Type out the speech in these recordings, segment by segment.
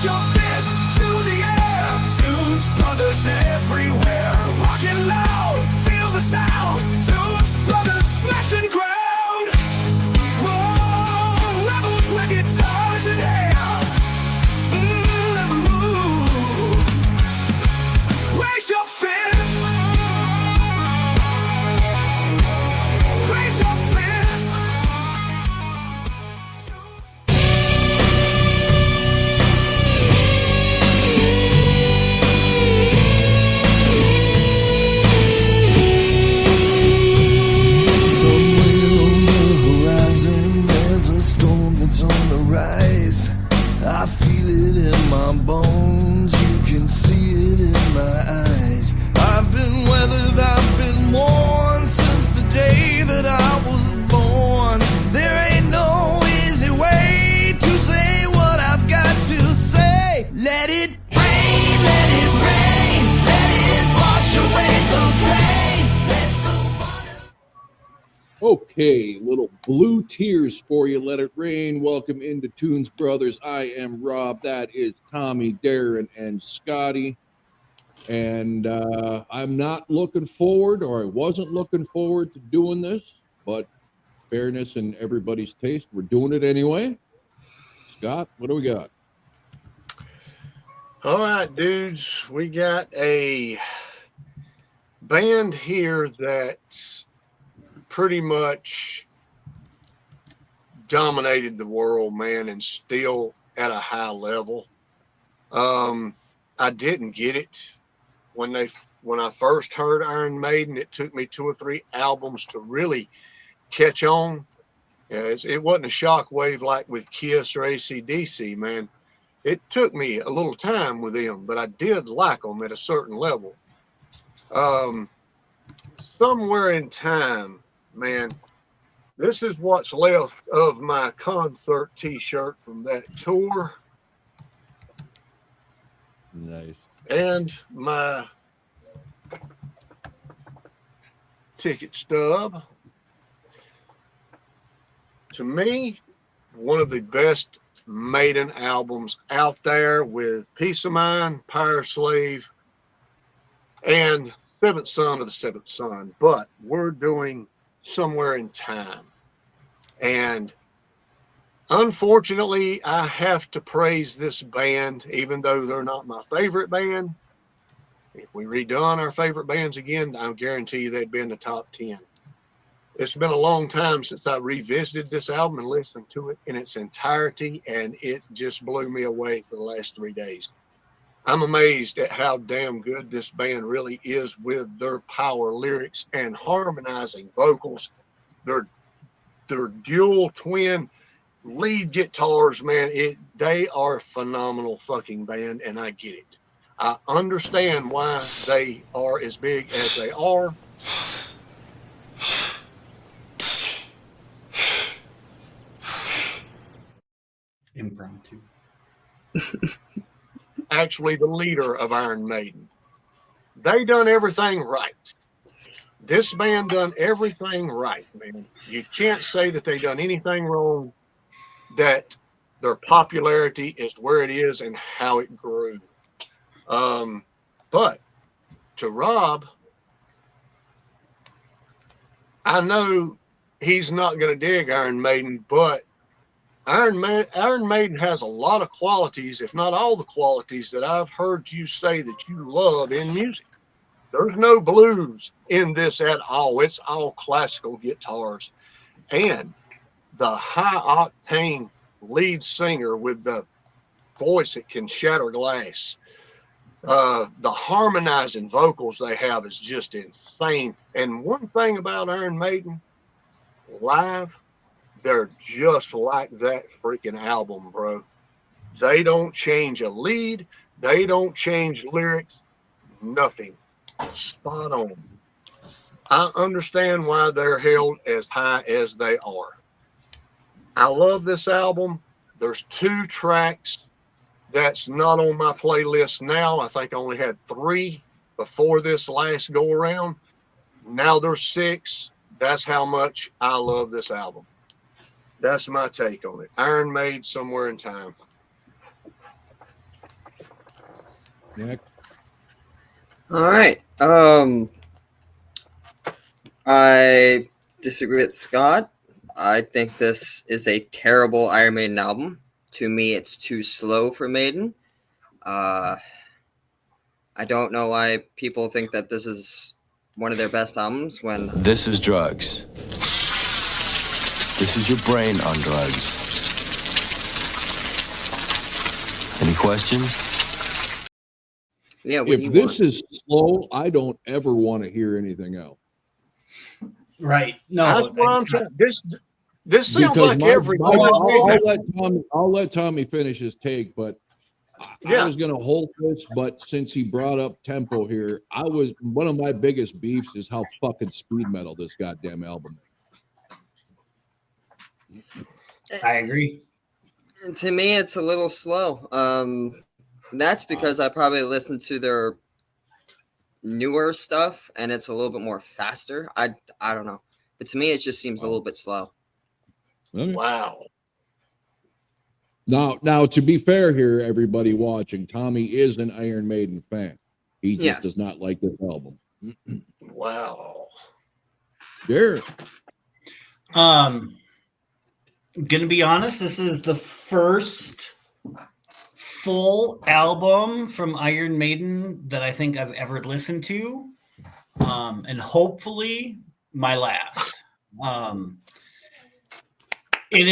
Raise your fist to the air. Tunes Brothers everywhere. Rockin' loud, feel the sound. Tunes Brothers smashing ground. Whoa, rebels with guitars in hand. Raise your fist. Raise your fist. It's on the rise. I feel it in my bones. You can see it in my eyes. I've been weathered, I've been worn since the day that I was born. There ain't no easy way to say what I've got to say. Let it rain, let it rain, let it wash away the pain. Let the water. Okay, little blue tears for you. Let it rain. Welcome into Tunes Brothers. I am Rob. That is Tommy, Darren, and Scotty. And I'm not looking forward, or I wasn't looking forward to doing this, but fairness and everybody's taste, we're doing it anyway. Scott, what do we got? All right, dudes, we got a band here that's pretty much dominated the world, man, and still at a high level. I didn't get it when I first heard Iron Maiden. It took me 2 or 3 albums to really catch on. It wasn't a shockwave like with Kiss or AC/DC, man. It took me a little time with them, but I did like them at a certain level. Somewhere in time, man, this is what's left of my concert t-shirt from that tour. Nice. And my ticket stub. To me, one of the best Maiden albums out there, with Peace of Mind, Power Slave, and Seventh Son of the Seventh Son. But we're doing Somewhere in Time. And unfortunately, I have to praise this band, even though they're not my favorite band. If we redone our favorite bands again, I guarantee you they'd be in the top 10. It's been a long time since I revisited this album and listened to it in its entirety, and it just blew me away for the last 3 days. I'm amazed at how damn good this band really is with their power lyrics and harmonizing vocals. Their dual twin lead guitars, man, they are a phenomenal fucking band, and I get it. I understand why they are as big as they are. Impromptu. Actually, the leader of Iron Maiden. They done everything right. This band done everything right, man. You can't say that they done anything wrong, that their popularity is where it is and how it grew. But to Rob, I know he's not going to dig Iron Maiden, but Iron Maiden has a lot of qualities, if not all the qualities, that I've heard you say that you love in music. There's no blues in this at all. It's all classical guitars. And the high octane lead singer with the voice that can shatter glass, the harmonizing vocals they have is just insane. And one thing about Iron Maiden, live, they're just like that freaking album, bro. They don't change a lead. They don't change lyrics. Nothing. Spot on. I understand why they're held as high as they are. I love this album. There's 2 tracks that's not on my playlist now. I think I only had 3 before this last go around. Now there's 6. That's how much I love this album. That's my take on it. Iron Maiden, Somewhere in Time. Next. All right. I disagree with Scott. I think this is a terrible Iron Maiden album. To me, it's too slow for Maiden. I don't know why people think that this is one of their best albums when This is drugs. This is your brain on drugs. Any questions? yeah. What do you If this want? is slow, I don't ever want to hear anything else. Right. No. That's what I'm saying. This sounds Because like every I'll let Tommy finish his take, but I Yeah. was going to hold this, but since he brought up tempo here, one of my biggest beefs is how fucking speed metal this goddamn album is. I agree. To me, it's a little slow. That's because I probably listened to their newer stuff, and it's a little bit more faster. I don't know, but to me, it just seems a little bit slow. Okay. Wow. Now, to be fair here, everybody watching, Tommy is an Iron Maiden fan. He just Yes. does not like this album. Wow. There. Gonna be honest, this is the first full album from Iron Maiden that I think I've ever listened to, and hopefully my last. It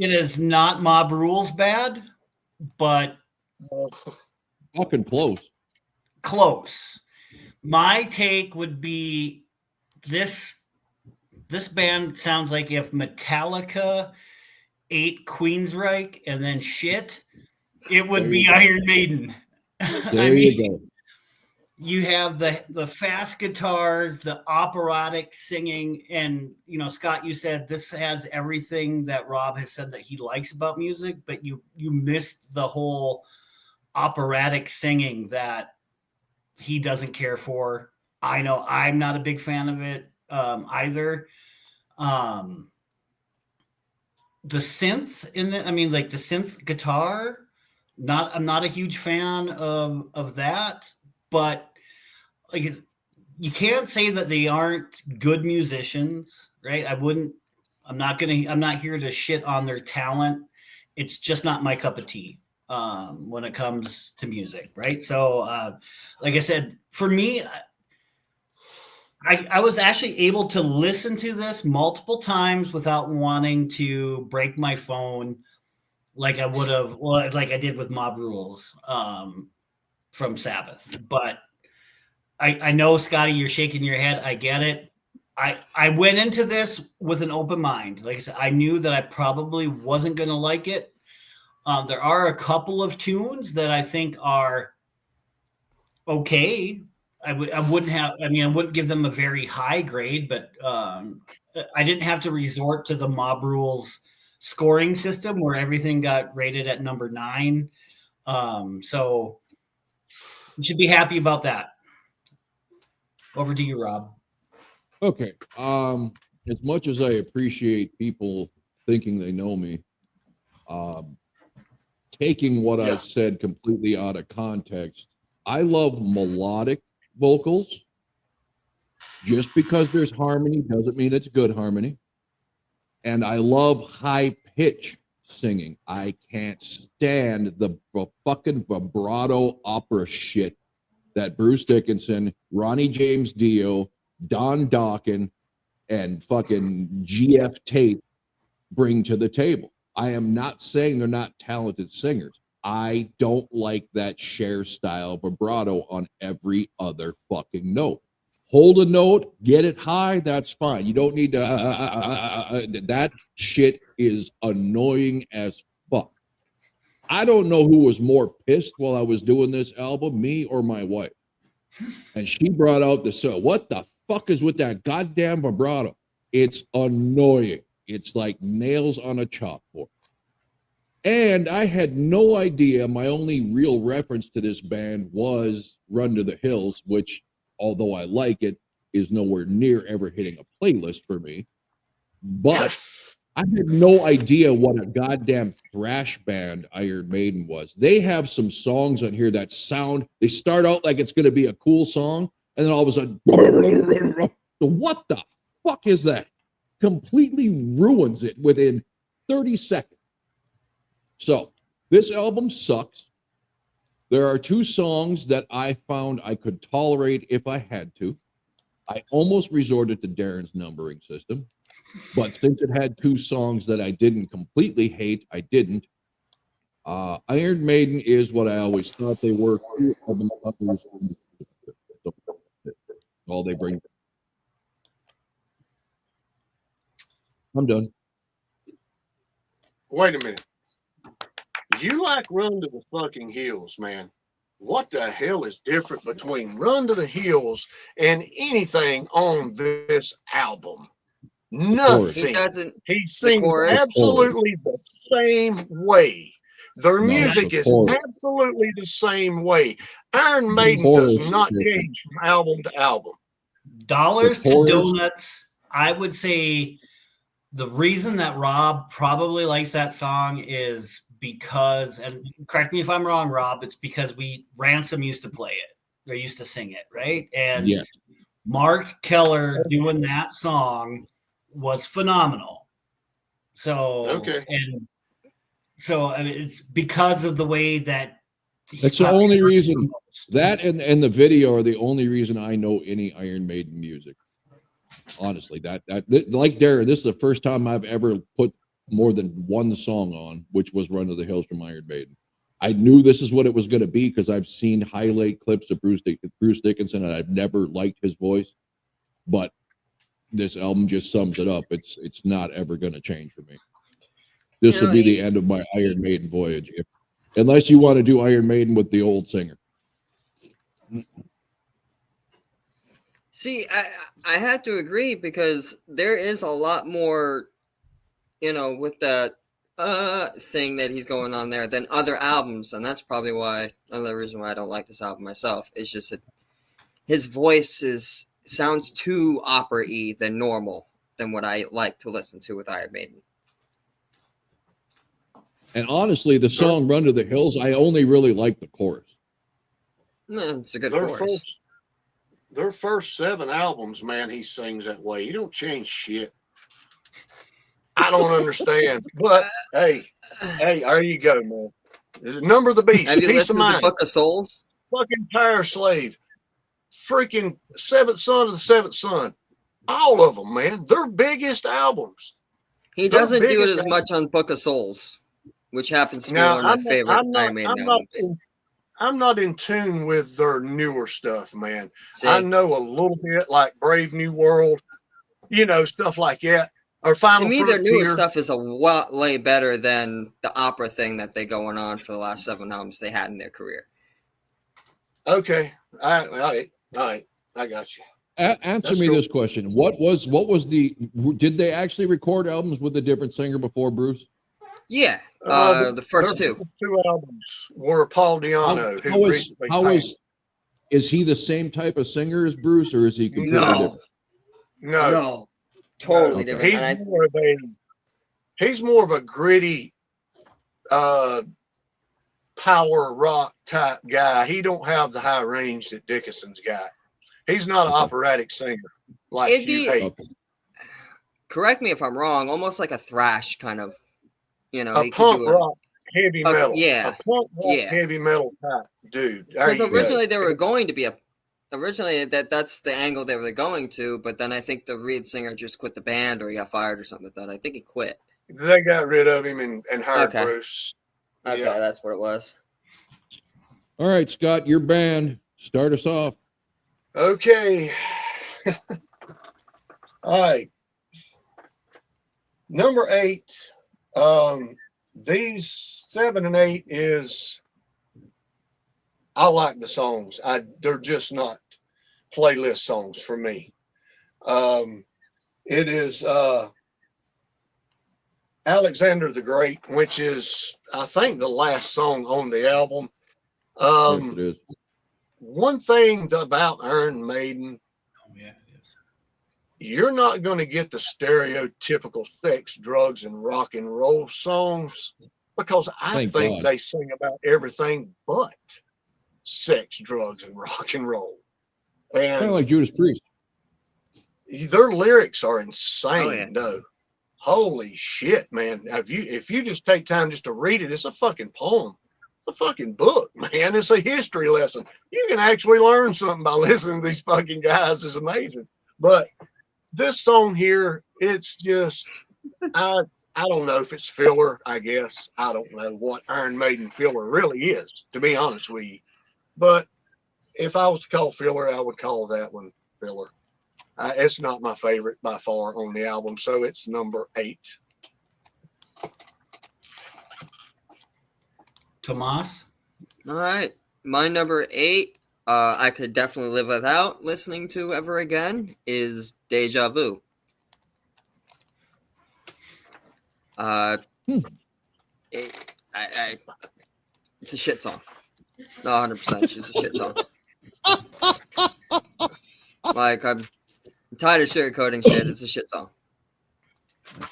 is not Mob Rules bad, but Fucking close. close. My take would be this band sounds like if Metallica ate Queensryche and then shit, it would be Iron Maiden. There you go. You have the fast guitars, the operatic singing, and Scott, you said this has everything that Rob has said that he likes about music, but you missed the whole operatic singing that he doesn't care for. I know I'm not a big fan of it either. The synth the synth guitar, I'm not a huge fan of that, but like you can't say that they aren't good musicians, right? I'm not here to shit on their talent. It's just not my cup of tea when it comes to music, right? So like I said, for me, I was actually able to listen to this multiple times without wanting to break my phone like I would have, like I did with Mob Rules from Sabbath. But I know, Scotty, you're shaking your head. I get it. I went into this with an open mind. Like I said, I knew that I probably wasn't going to like it. There are a couple of tunes that I think are okay. I wouldn't give them a very high grade, but I didn't have to resort to the Mob Rules scoring system where everything got rated at number 9. So you should be happy about that. Over to you, Rob. Okay. As much as I appreciate people thinking they know me, taking what I've said completely out of context, I love melodic vocals. Just because there's harmony doesn't mean it's good harmony. And I love high pitch singing. I can't stand the fucking vibrato opera shit that Bruce Dickinson, Ronnie James Dio, Don Dokken, and fucking GF Tate bring to the table. I am not saying they're not talented singers. I don't like that Cher style vibrato on every other fucking note. Hold a note, get it high, that's fine. You don't need to, that shit is annoying as fuck. I don't know who was more pissed while I was doing this album, me or my wife. And she brought out what the fuck is with that goddamn vibrato? It's annoying. It's like nails on a chalkboard. And I had no idea. My only real reference to this band was Run to the Hills, which, although I like it, is nowhere near ever hitting a playlist for me. But I had no idea what a goddamn thrash band Iron Maiden was. They have some songs on here that sound, they start out like it's going to be a cool song, and then all of a sudden, what the fuck is that? Completely ruins it within 30 seconds. So, this album sucks. There are 2 songs that I found I could tolerate if I had to. I almost resorted to Darren's numbering system. But since it had 2 songs that I didn't completely hate, I didn't. Iron Maiden is what I always thought they were. All they bring. I'm done. Wait a minute. You like Run to the fucking Hills, man. What the hell is different between Run to the Hills and anything on this album? Nothing. He doesn't. He sings chorus. absolutely the same way. Their No, music the is chorus. absolutely the same way. Iron The Maiden chorus does not is change from album to album. Dollars The to chorus- donuts. I would say the reason that Rob probably likes that song is because, and correct me if I'm wrong, Rob, it's because Ransom used to play it. They used to sing it, right? And Yes. Mark Keller doing that song was phenomenal. So, Okay. and so I mean, it's because of the way that That's the only reason. That and the video are the only reason I know any Iron Maiden music. Honestly, that like Darren, this is the first time I've ever put more than one song on, which was Run to the Hills from Iron Maiden. I knew this is what it was going to be because I've seen highlight clips of Bruce Dickinson, and I've never liked his voice. But this album just sums it up. It's not ever going to change for me. This will be the end of my Iron Maiden voyage, unless you want to do Iron Maiden with the old singer. See, I have to agree because there is a lot more, with that thing that he's going on there than other albums, and that's probably another reason why I don't like this album myself. It's just that his voice sounds too opera-y than normal than what I like to listen to with Iron Maiden. And honestly, the song "Run to the Hills," I only really like the chorus. It's a good chorus. Their first 7 albums, man, he sings that way. He don't change shit. I don't understand. But hey, there you go, man. Number of the Beast, Have you Peace of listened to Mind, the Book of Souls? fucking Power Slave, freaking Seventh Son of the Seventh Son. All of them, man. Their biggest albums. He doesn't do it as much on Book of Souls, which happens to be one of my favorite Iron Maiden albums. I'm not in tune with their newer stuff, man. See? I know a little bit, like Brave New World, stuff like that. Or Final To me, Frontier. their newest stuff is a lot way better than the opera thing that they going on for the last 7 albums they had in their career. Okay, all right, I got you. Answer me this question: What was did they actually record albums with a different singer before Bruce? Yeah, the first 2. 2 albums were Paul Di'Anno, Is he the same type of singer as Bruce, or is he completely different? No, totally different. He's more of a gritty, power rock type guy. He don't have the high range that Dickinson's got. He's not an operatic singer like you hate. Okay. Correct me if I'm wrong. Almost like a thrash kind of, a punk rock heavy metal. Yeah, a punk rock heavy metal type dude. Because originally they were going to be that's the angle they were going to, but then I think the lead singer just quit the band or he got fired or something like that. I think he quit. They got rid of him and hired Bruce. Okay, that's what it was. All right, Scott, your band. Start us off. Okay. All right. Number 8. These 7 and 8 is, I like the songs. They're just not playlist songs for me. It is Alexander the Great, which is, I think, the last song on the album. Yes, it is. One thing about Iron Maiden, you're not going to get the stereotypical sex, drugs, and rock and roll songs because I Thank think God. they sing about everything but sex, drugs, and rock and roll. Kind of And like Judas Priest. their lyrics are Oh, insane, yeah. though. Holy shit, man. If you just take time just to read it, it's a fucking poem. It's a fucking book, man. It's a history lesson. You can actually learn something by listening to these fucking guys. It's amazing. But this song here, it's just I don't know if it's filler, I guess. I don't know what Iron Maiden filler really is, to be honest with you. But if I was to call filler, I would call that one filler. It's not my favorite by far on the album, so it's number 8. Tomas? All right. My number 8, I could definitely live without listening to ever again, is Deja Vu. It's a shit song. No, 100%. It's just a shit song. Like, I'm tired of sugarcoating shit. It's a shit song.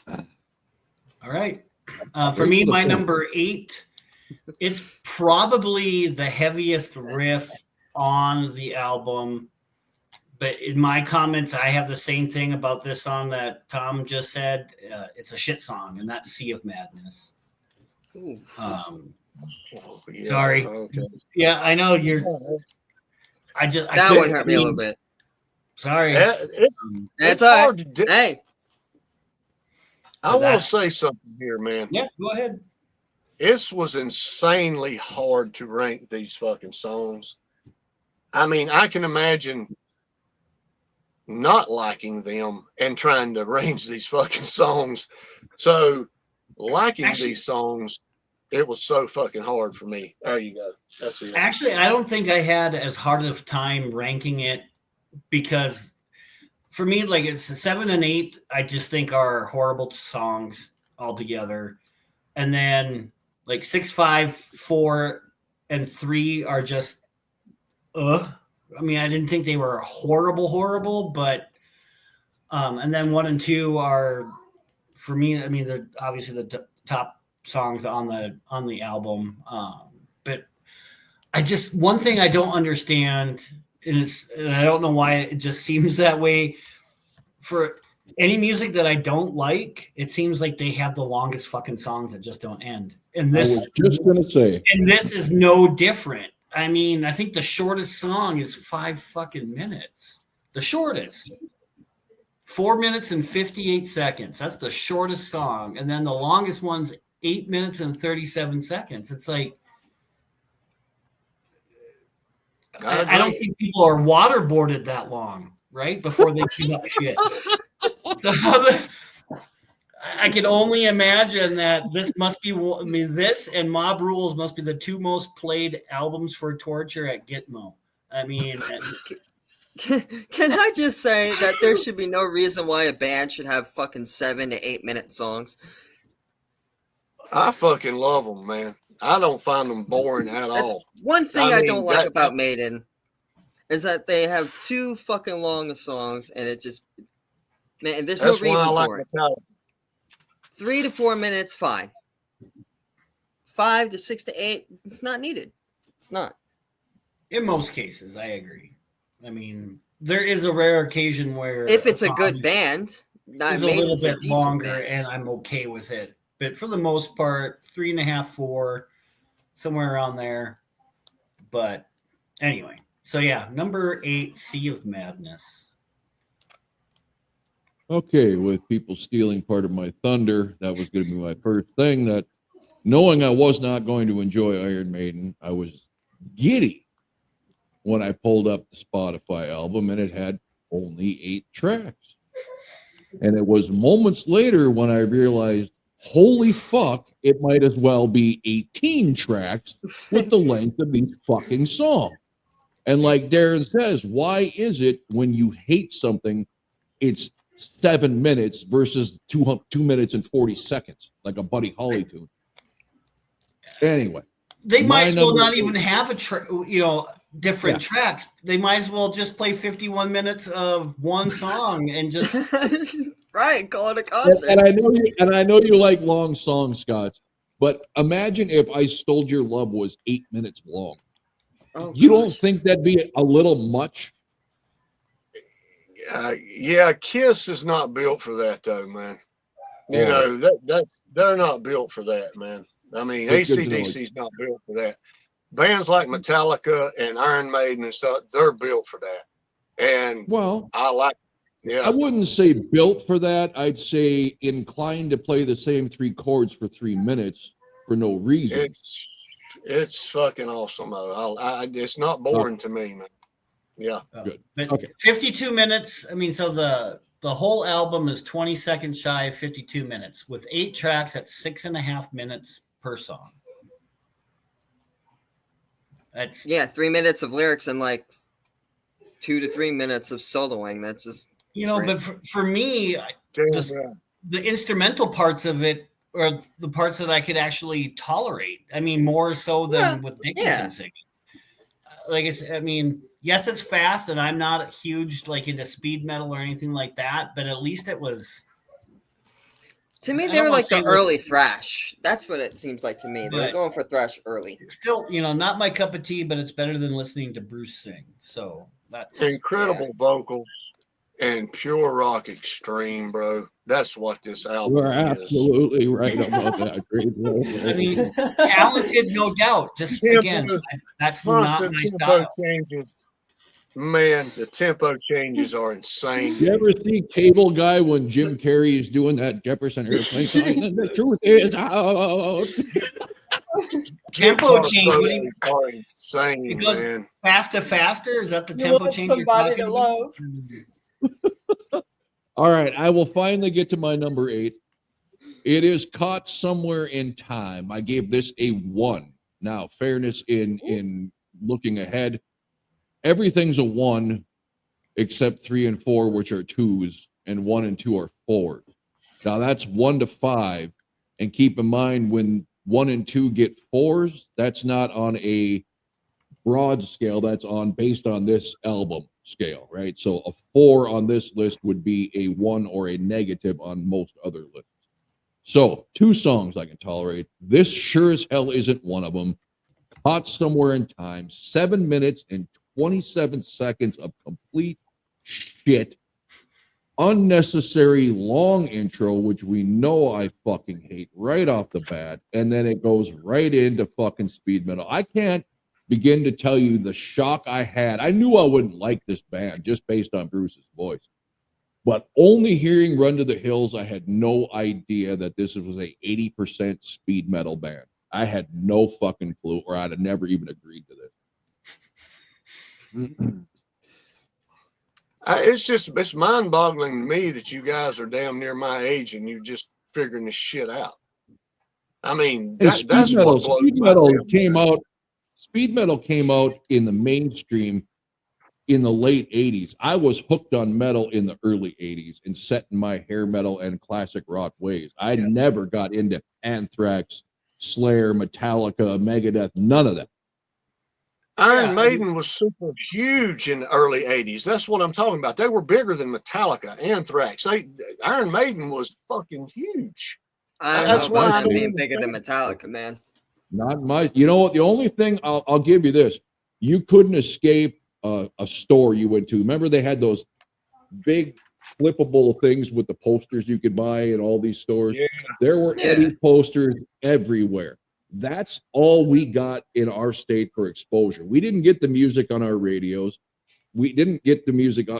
All right. For me, my number 8, it's probably the heaviest riff on the album. But in my comments, I have the same thing about this song that Tom just said. It's a shit song, and that's Sea of Madness. Yeah, Sorry. Okay. Yeah, I know you're. That one hurt me a little bit. Sorry. It's all hard right. to do. Hey, I want to say something here, man. Yeah, go ahead. This was insanely hard to rank these fucking songs. I mean, I can imagine not liking them and trying to arrange these fucking songs. So liking these songs, it was so fucking hard for me. There you go. That's it. Actually, I don't think I had as hard of time ranking it because for me, like it's 7 and 8, I just think are horrible songs altogether. And then like 6, 5, 4, and 3 are just I mean, I didn't think they were horrible, but and then 1 and 2 are for me. I mean, they're obviously the top songs on the album. But I just one thing I don't understand, and I don't know why it just seems that way. For any music that I don't like, it seems like they have the longest fucking songs that just don't end. And this, I was just gonna say, and this is no different. I mean, I think the shortest song is 5 fucking minutes. The shortest. 4 minutes and 58 seconds. That's the shortest song. And then the longest one's 8 minutes and 37 seconds. It's like, I don't think people are waterboarded that long, right? Before they give up shit. So I can only imagine that this must be, I mean, this and Mob Rules must be the 2 most played albums for torture at Gitmo. I mean, can I just say that there should be no reason why a band should have fucking 7 to 8 minute songs? I fucking love them, man. I don't find them boring at all. One thing I don't like about Maiden is that they have 2 fucking long songs, and it just, man, there's no reason for it. 3 to 4 minutes, fine. 5 to 6 to 8, it's not needed. It's not. In most cases, I agree. I mean, there is a rare occasion where if it's a good band, is a little bit longer, and I'm okay with it. But for the most part, 3.5, 4, somewhere around there. But anyway, so yeah, number 8, Sea of Madness. okay, with people stealing part of my thunder, that was going to be my first thing. That knowing I was not going to enjoy Iron Maiden, I was giddy when I pulled up the Spotify album and it had only 8 tracks. And it was moments later when I realized, holy fuck, it might as well be 18 tracks with the length of these fucking songs. And like Darren says, why is it when you hate something, it's 7 minutes versus 2 minutes and 40 seconds, like a Buddy Holly tune? Anyway. They might as well not even have a different tracks. They might as well just play 51 minutes of one song and just Right, call it a And, concert. and I know you like long songs, Scott. But imagine if I Stole Your Love was 8 minutes long. Oh, You don't gosh. think that'd be a little much? Yeah, Kiss is not built for that though, man. You Oh, know, that they're not built for that, man. I mean, good to know. AC/DC is not built for that. Bands like Metallica and Iron Maiden and stuff, they're built for that. And Well, I like, I yeah, wouldn't say built for that. I'd say inclined to play the same 3 chords for 3 minutes for no reason. it's fucking awesome though. It's not boring to me, man. Yeah. Good. But Okay. 52 minutes. I mean, so the whole album is 20 seconds shy of 52 minutes with 8 tracks at 6.5 minutes per song. That's 3 minutes of lyrics and like 2 to 3 minutes of soloing. That's just great. But for me, the instrumental parts of it are the parts that I could actually tolerate. I mean, more so than with Dickinson singing. Like I mean, yes, it's fast, and I'm not huge like into speed metal or anything like that. But at least it was. To me, they were like the early thrash. That's what it seems like to me. They were going for thrash early. Still, not my cup of tea, but it's better than listening to Bruce sing. So that's incredible vocals and pure rock extreme, bro. That's what this album You're is. absolutely right about that. I mean, talented, no doubt. Just again, that's not my style. Changes. Man, the tempo changes are insane. You ever see Cable Guy when Jim Carrey is doing that Jefferson Airplane sign? And the truth is out. Tempo change are insane, man. Fast to faster. Is that the tempo change? Somebody to love. All right, I will finally get to my number 8. It is Caught Somewhere in Time. I gave this a 1. Now, fairness in looking ahead, everything's a 1 except 3 and 4, which are 2s, and 1 and 2 are 4s. Now that's 1 to 5, and keep in mind when 1 and 2 get 4s, that's not on a broad scale. That's based on this album scale, right? So a 4 on this list would be a 1 or a negative on most other lists. So 2 songs I can tolerate. This sure as hell isn't one of them. Caught Somewhere in Time, 7 minutes and 27 seconds of complete shit. Unnecessary long intro, which we know I fucking hate right off the bat. And then it goes right into fucking speed metal. I can't begin to tell you the shock I had. I knew I wouldn't like this band just based on Bruce's voice. But only hearing Run to the Hills, I had no idea that this was a 80% speed metal band. I had no fucking clue, or I'd have never even agreed to this. It's mind-boggling to me that you guys are damn near my age and you're just figuring this shit out. I mean, that's what speed metal came out. Speed metal came out in the mainstream in the late 80s. I was hooked on metal in the early 80s and set in my hair metal and classic rock ways. I never got into Anthrax, Slayer, Metallica, Megadeth, none of that. Iron Maiden was super huge in the early 80s. That's what I'm talking about. They were bigger than Metallica, Anthrax. Iron Maiden was fucking huge. That's why I'm being bigger than Metallica, man. Not much. You know what? The only thing I'll give you this: you couldn't escape a store you went to. Remember, they had those big flippable things with the posters you could buy in all these stores. Yeah. There were Eddie posters everywhere. That's all we got in our state for exposure. We didn't get the music on our radios. We didn't get the music on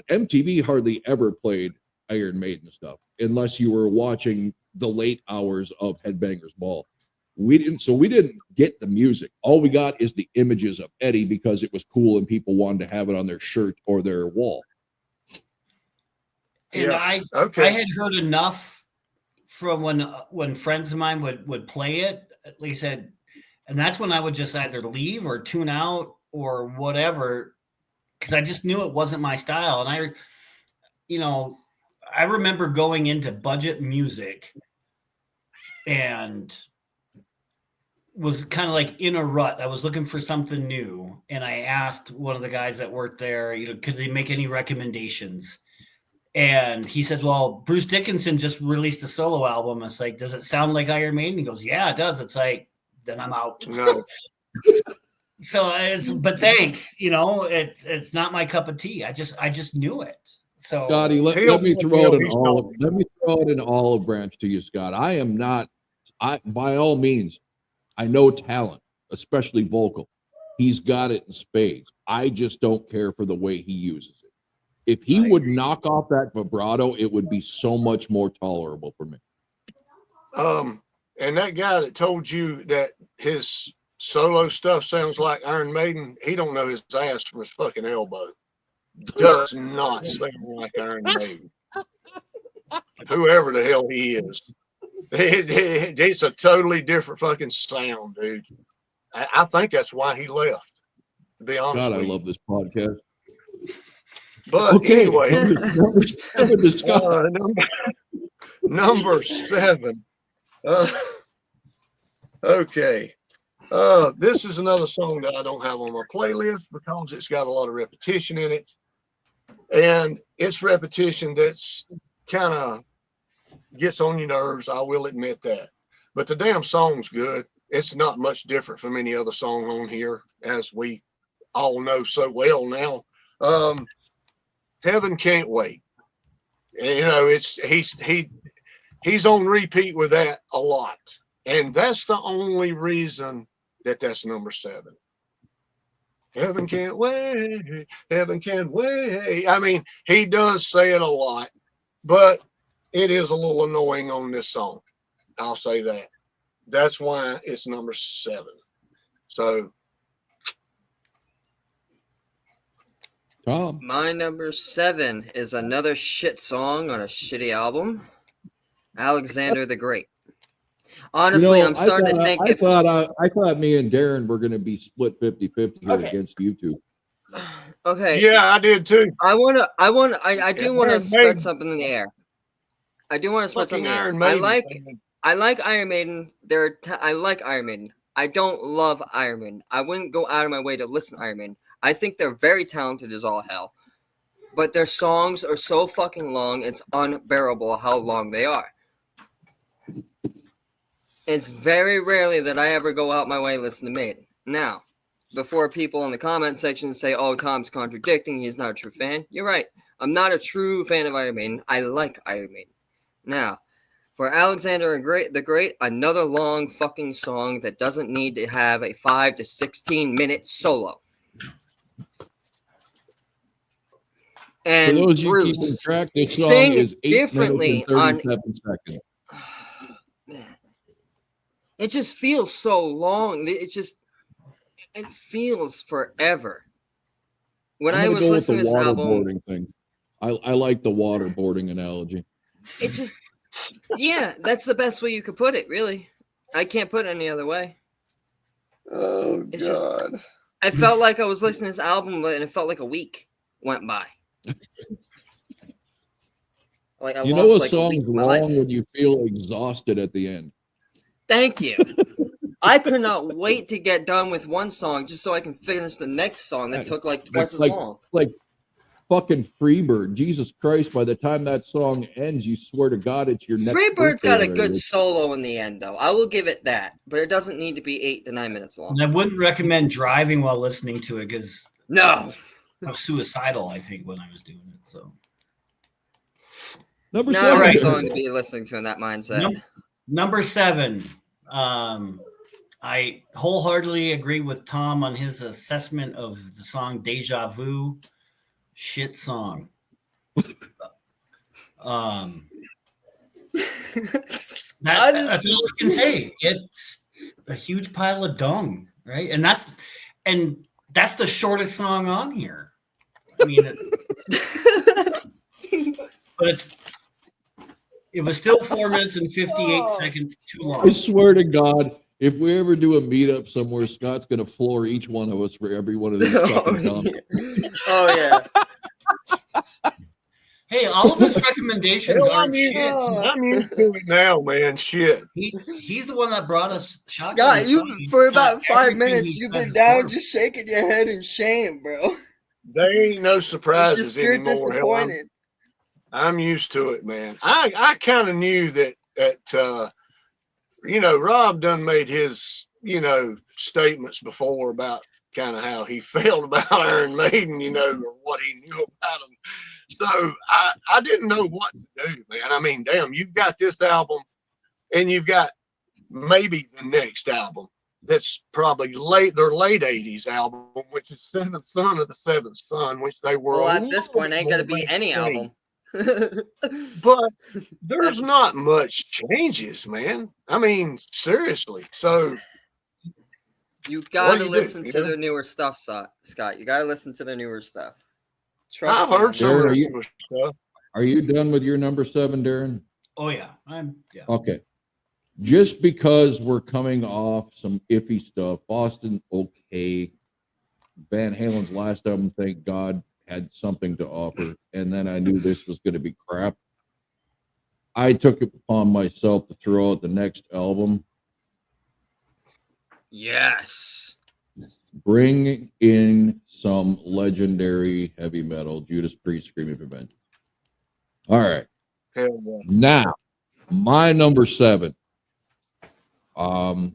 MTV. Hardly ever played Iron Maiden stuff unless you were watching the late hours of Headbangers Ball. We didn't get the music. All we got is the images of Eddie because it was cool and people wanted to have it on their shirt or their wall. And I had heard enough from when friends of mine would play it, at least and that's when I would just either leave or tune out or whatever, because I just knew it wasn't my style. And I remember going into Budget Music and was kind of like in a rut. I was looking for something new, and I asked one of the guys that worked there, could they make any recommendations? And he says, "Well, Bruce Dickinson just released a solo album." It's like, does it sound like Iron Maiden? He goes, "Yeah, it does." It's like, then I'm out. No. So but thanks, it's not my cup of tea. I just knew it. So Scotty, let me throw out an olive branch to you, Scott. I am not. By all means, I know talent, especially vocal. He's got it in spades. I just don't care for the way he uses it. If he would knock off that vibrato, it would be so much more tolerable for me. And that guy that told you that his solo stuff sounds like Iron Maiden, he don't know his ass from his fucking elbow. Does not sound like Iron Maiden. Whoever the hell he is. It's a totally different fucking sound, dude. I think that's why he left, to be honest God, with I you. love this podcast. But okay, anyway, number 7 to Scott. Number 7. Okay. This is another song that I don't have on my playlist because it's got a lot of repetition in it. And it's repetition that's kind of gets on your nerves. I will admit that. But the damn song's good. It's not much different from any other song on here, as we all know so well now. Heaven Can't Wait. And, he's on repeat with that a lot. And that's the only reason that's number 7. Heaven can't wait. Heaven can't wait. I mean, he does say it a lot, but it is a little annoying on this song. I'll say that. That's why it's number 7. So, Tom. My number 7 is another shit song on a shitty album. Alexander the Great. Honestly, I'm starting to think I thought me and Darren were going to be split 50-50 here against you two. Okay. Yeah, I did too. I do want to spread something in the air. I do want to spread something in the air. I like Iron Maiden. I like Iron Maiden. I don't love Iron Maiden. I wouldn't go out of my way to listen to Iron Maiden. I think they're very talented as all hell. But their songs are so fucking long, it's unbearable how long they are. It's very rarely that I ever go out my way to listen to Maiden. Now, before people in the comment section say, "Oh, Tom's contradicting, he's not a true fan," you're right. I'm not a true fan of Iron Maiden. I like Iron Maiden. Now, for Alexander the Great, another long fucking song that doesn't need to have a 5 to 16 minute solo. And for those of you keeping track, this song is 8 minutes and 37 seconds. Man, it just feels so long. It feels forever. When I was listening to this album, thing. I like the waterboarding analogy. It just, yeah, that's the best way you could put it, really. I can't put it any other way. Oh, it's God. Just, I felt like I was listening to this album and it felt like a week went by. Like I lost, a song's long when you feel exhausted at the end. Thank you. I could not wait to get done with one song just so I can finish the next song that took like twice as long. Like fucking Freebird. Jesus Christ, by the time that song ends, you swear to God it's your next. Freebird's got a good solo in the end, though. I will give it that. But it doesn't need to be 8 to 9 minutes long. I wouldn't recommend driving while listening to it because no. I was suicidal, I think, when I was doing it. So number not 7. a right song to be listening to in that mindset. Number 7. I wholeheartedly agree with Tom on his assessment of the song Deja Vu. Shit song. That's all I can say. It's a huge pile of dung, right? And that's the shortest song on here. I mean, but it was still 4 minutes and 58 seconds too long. I swear to God, if we ever do a meetup somewhere, Scott's going to floor each one of us for every one of these fucking comments. Oh, yeah. Hey, all of his recommendations Hell, aren't shit. I'm used to it now, man. Shit. He's the one that brought us Shotgun. Scott, you Sonny. for Not about 5 everything minutes he you've says been is down horrible. just shaking your head in shame, bro. There ain't no surprises You're anymore. Hell, disappointed. I'm used to it, man. I kind of knew that Rob done made his, statements before about kind of how he felt about Iron Maiden, or what he knew about them. So I didn't know what to do, man. I mean, damn, you've got this album and you've got maybe the next album that's probably their late 80s album, which is Seventh Son of the Seventh Son, which they were Well, a at this little point, bit ain't more gonna be any mainstream. album. But there's not much changes, man. I mean, seriously. So You what gotta do you listen do? to their newer stuff, Scott. You gotta listen to their newer stuff. Trust I've me heard on some of Darren, this. the stuff. Are you done with your number 7, Darren? Oh yeah, yeah. Okay. Just because we're coming off some iffy stuff, Boston, okay. Van Halen's last album, thank God, had something to offer. And then I knew this was going to be crap. I took it upon myself to throw out the next album. Yes. Bring in some legendary heavy metal, Judas Priest, Screaming for Vengeance. All right. Hell yeah. Now, my number 7.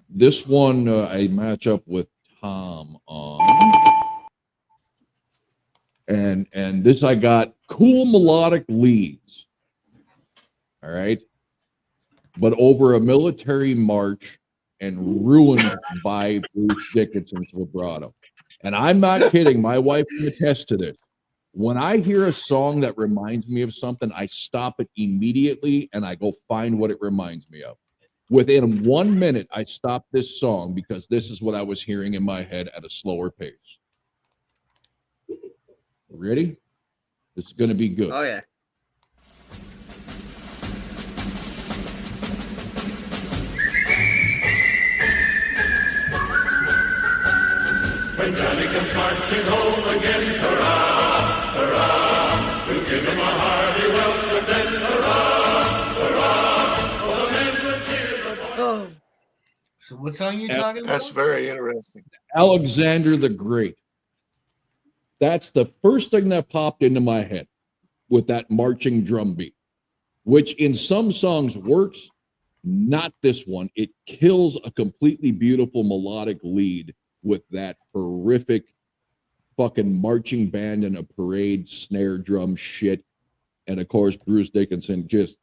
This one I match up with Tom on, and this I got cool melodic leads. All right, but over a military march and ruined by Bruce Dickinson's vibrato. And I'm not kidding. My wife can attest to this. When I hear a song that reminds me of something, I stop it immediately and I go find what it reminds me of. Within 1 minute, I stopped this song because this is what I was hearing in my head at a slower pace. Ready? It's going to be good. Oh yeah. When Johnny comes marching home again, hurrah, hurrah, we'll give him a hearty welcome then, hurrah, hurrah, all the men will cheer the boy. Oh. So what song are you talking about? That's very interesting. Alexander the Great. That's the first thing that popped into my head with that marching drum beat, which in some songs works, not this one. It kills a completely beautiful melodic lead with that horrific fucking marching band and a parade snare drum shit. And of course, Bruce Dickinson, just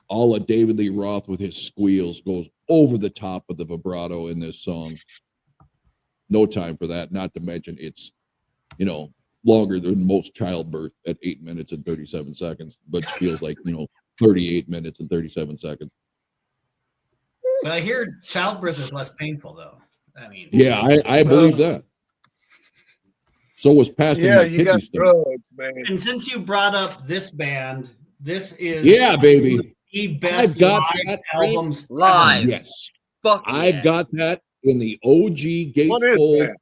all of David Lee Roth with his squeals, goes over the top of the vibrato in this song. No time for that. Not to mention it's, longer than most childbirth at 8 minutes and 37 seconds, but feels like, 38 minutes and 37 seconds. But I hear childbirth is less painful, though. I mean, yeah, I believe that. So was passing Yeah, my you got kidney stone. drugs, man. And since you brought up this band, this is baby. the best I've got live that albums live. ever. Yes, Fuck I've yeah. got that in the OG What is Gatefold that?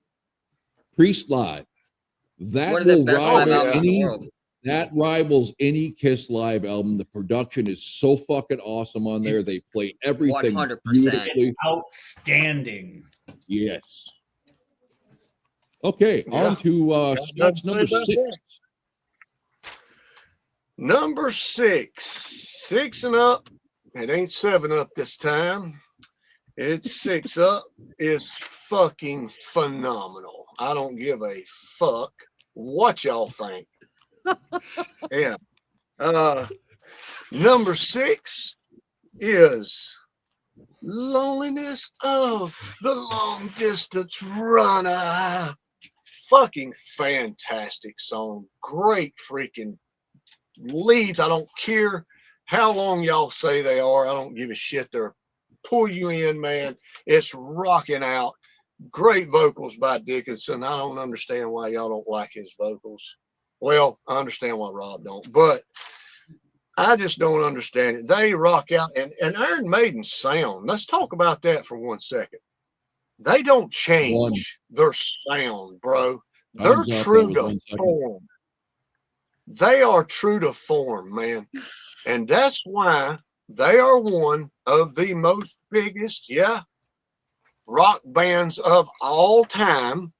Priest Live. That One of the will best live rival albums in the any. world. That rivals any Kiss live album. The production is so fucking awesome on there. It's They play everything 100%. beautifully. It's outstanding. Yes. Okay, Yeah. on to Scott's nothing to number say about 6. Number 6. 6 and up. It ain't 7 up this time. It's 6 up. Is fucking phenomenal. I don't give a fuck what y'all think. Yeah. Number 6 is Loneliness of the Long Distance Runner. Fucking fantastic song. Great freaking leads. I don't care how long y'all say they are. I don't give a shit. They're pull you in, man. It's rocking out. Great vocals by Dickinson. I don't understand why y'all don't like his vocals. Well, I understand why Rob don't, but I just don't understand it. They rock out, and Iron Maiden's sound. Let's talk about that for 1 second. They don't change their sound, bro. They're Time's up. true That was to 1 second. form. They are true to form, man. And that's why they are one of the most biggest, rock bands of all time.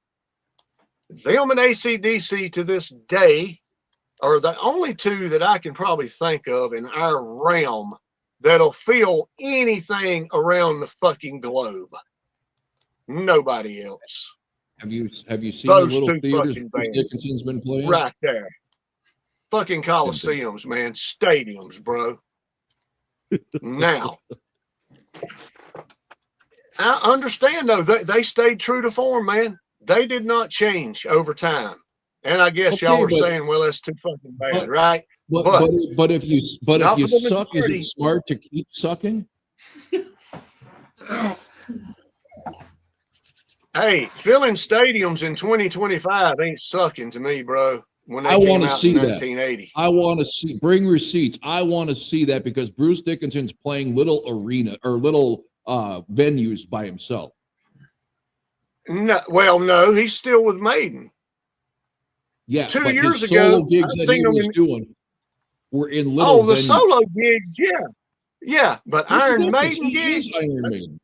Them and AC/DC to this day are the only two that I can probably think of in our realm that'll feel anything around the fucking globe. Nobody else. Have you seen Those the little two theaters fucking Bruce bands Dickinson's been playing? right there. Fucking coliseums, man. Stadiums, bro. Now, I understand, though, they stayed true to form, man. They did not change over time. And I guess y'all were saying, well, that's too fucking bad, right? But if you not for the suck, is it majority. smart to keep sucking? Hey, filling stadiums in 2025 ain't sucking to me, bro. When they I came want to out see in that. 1980. I want to see. Bring receipts. I want to see that because Bruce Dickinson's playing little arena or little venues by himself. No, well, no, he's still with Maiden. Yeah, 2 but years his ago, solo gigs I've that seen he him was in. doing were in little Oh, the venues. solo gigs, yeah. But Bruce Iron Dickinson, Maiden he is gigs, Iron Maiden.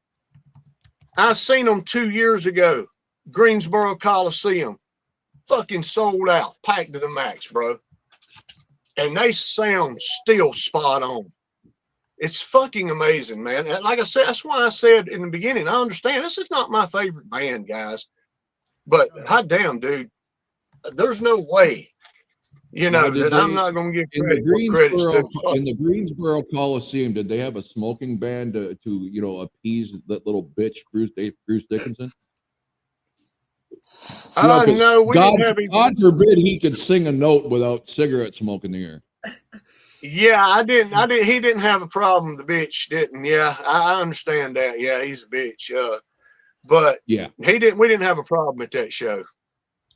I seen them 2 years ago, Greensboro Coliseum, fucking sold out, packed to the max, bro. And they sound still spot on. It's fucking amazing, man. And like I said, that's why I said in the beginning, I understand this is not my favorite band, guys. But hot damn, dude, there's no way, that I'm not going to give in credit where credit's due. In the Greensboro Coliseum, did they have a smoking ban to appease that little bitch Bruce Dickinson? No, we didn't have any. God forbid he could sing a note without cigarette smoke in the air. Yeah, I didn't. He didn't have a problem. The bitch didn't. Yeah, I understand that. Yeah, he's a bitch. But yeah, we didn't have a problem at that show.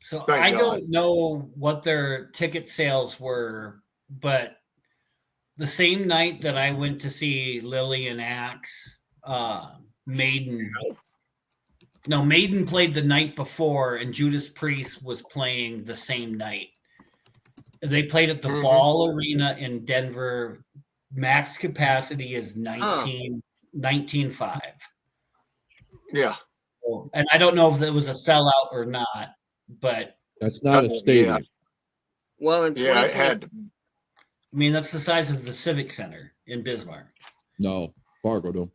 So Thank I God. don't know what their ticket sales were, but the same night that I went to see Lillian Axe, Maiden. No, Maiden played the night before, and Judas Priest was playing the same night. They played at the Ball Arena in Denver. Max capacity is 19.5. Yeah. And I don't know if it was a sellout or not, but that's not a stadium. Yeah. Well, in 2020, it had to. I mean, that's the size of the Civic Center in Bismarck. No, Fargo don't.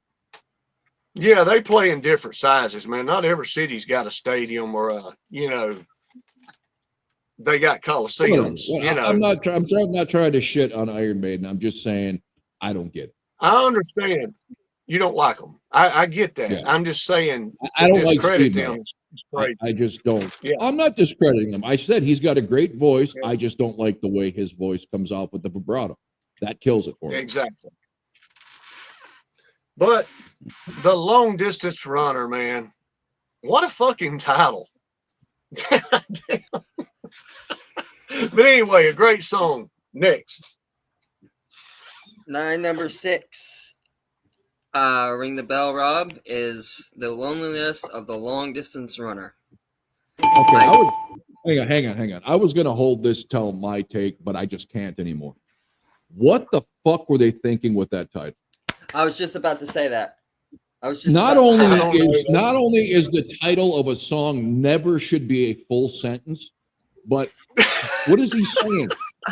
Yeah, they play in different sizes, man. Not every city's got a stadium or they got coliseums. I'm not trying to shit on Iron Maiden. I'm just saying I don't get it. I understand you don't like them. I get that. Yeah. I'm just saying I don't discredit like them. I just don't. Yeah. I'm not discrediting him. I said he's got a great voice. Yeah. I just don't like the way his voice comes off with the vibrato. That kills it for me. Exactly. But the long distance runner, man, what a fucking title. But anyway, a great song. Next. Number 6. Ring the bell, Rob, is The Loneliness of the Long Distance Runner. Okay, hang on. I was going to hold this till my take, but I just can't anymore. What the fuck were they thinking with that title? I was just about to say that. Not only is the title of a song never should be a full sentence, but what is he saying?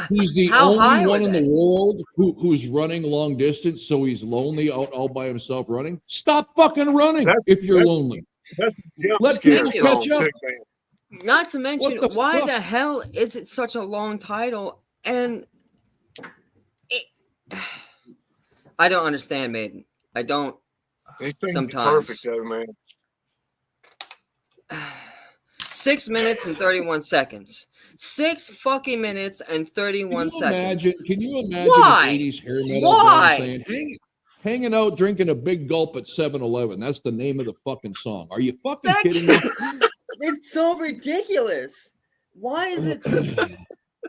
He's the only one in the world who's running long distance, so he's lonely out all by himself running. Stop fucking running if you're lonely. Let people catch up. Not to mention, why the hell is it such a long title? And I don't understand, Maiden. I don't. Sometimes perfect, though, man. 6 minutes and 31 seconds. 6 fucking minutes and 31 seconds. Can you imagine an 80s hair metal band saying, hanging out drinking a big gulp at 7-Eleven? That's the name of the fucking song. Are you fucking kidding me? It's so ridiculous. Why is it?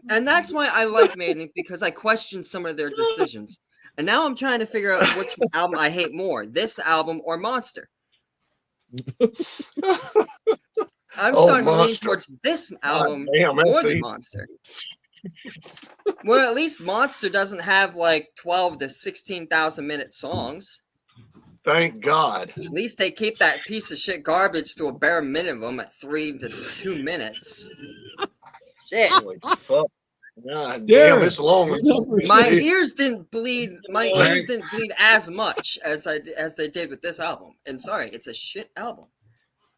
And that's why I like Maiden, because I question some of their decisions. And now I'm trying to figure out which album I hate more, this album or Monster. I'm starting to lean towards this album more than Monster. Well, at least Monster doesn't have like 12 to 16,000 minute songs. Thank God. At least they keep that piece of shit garbage to a bare minimum at 3 to 2 minutes. Shit. Holy fuck. God Darren, damn, it's long. My Steve. ears didn't bleed. My Right. ears didn't bleed as much as they did with this album. And sorry, it's a shit album.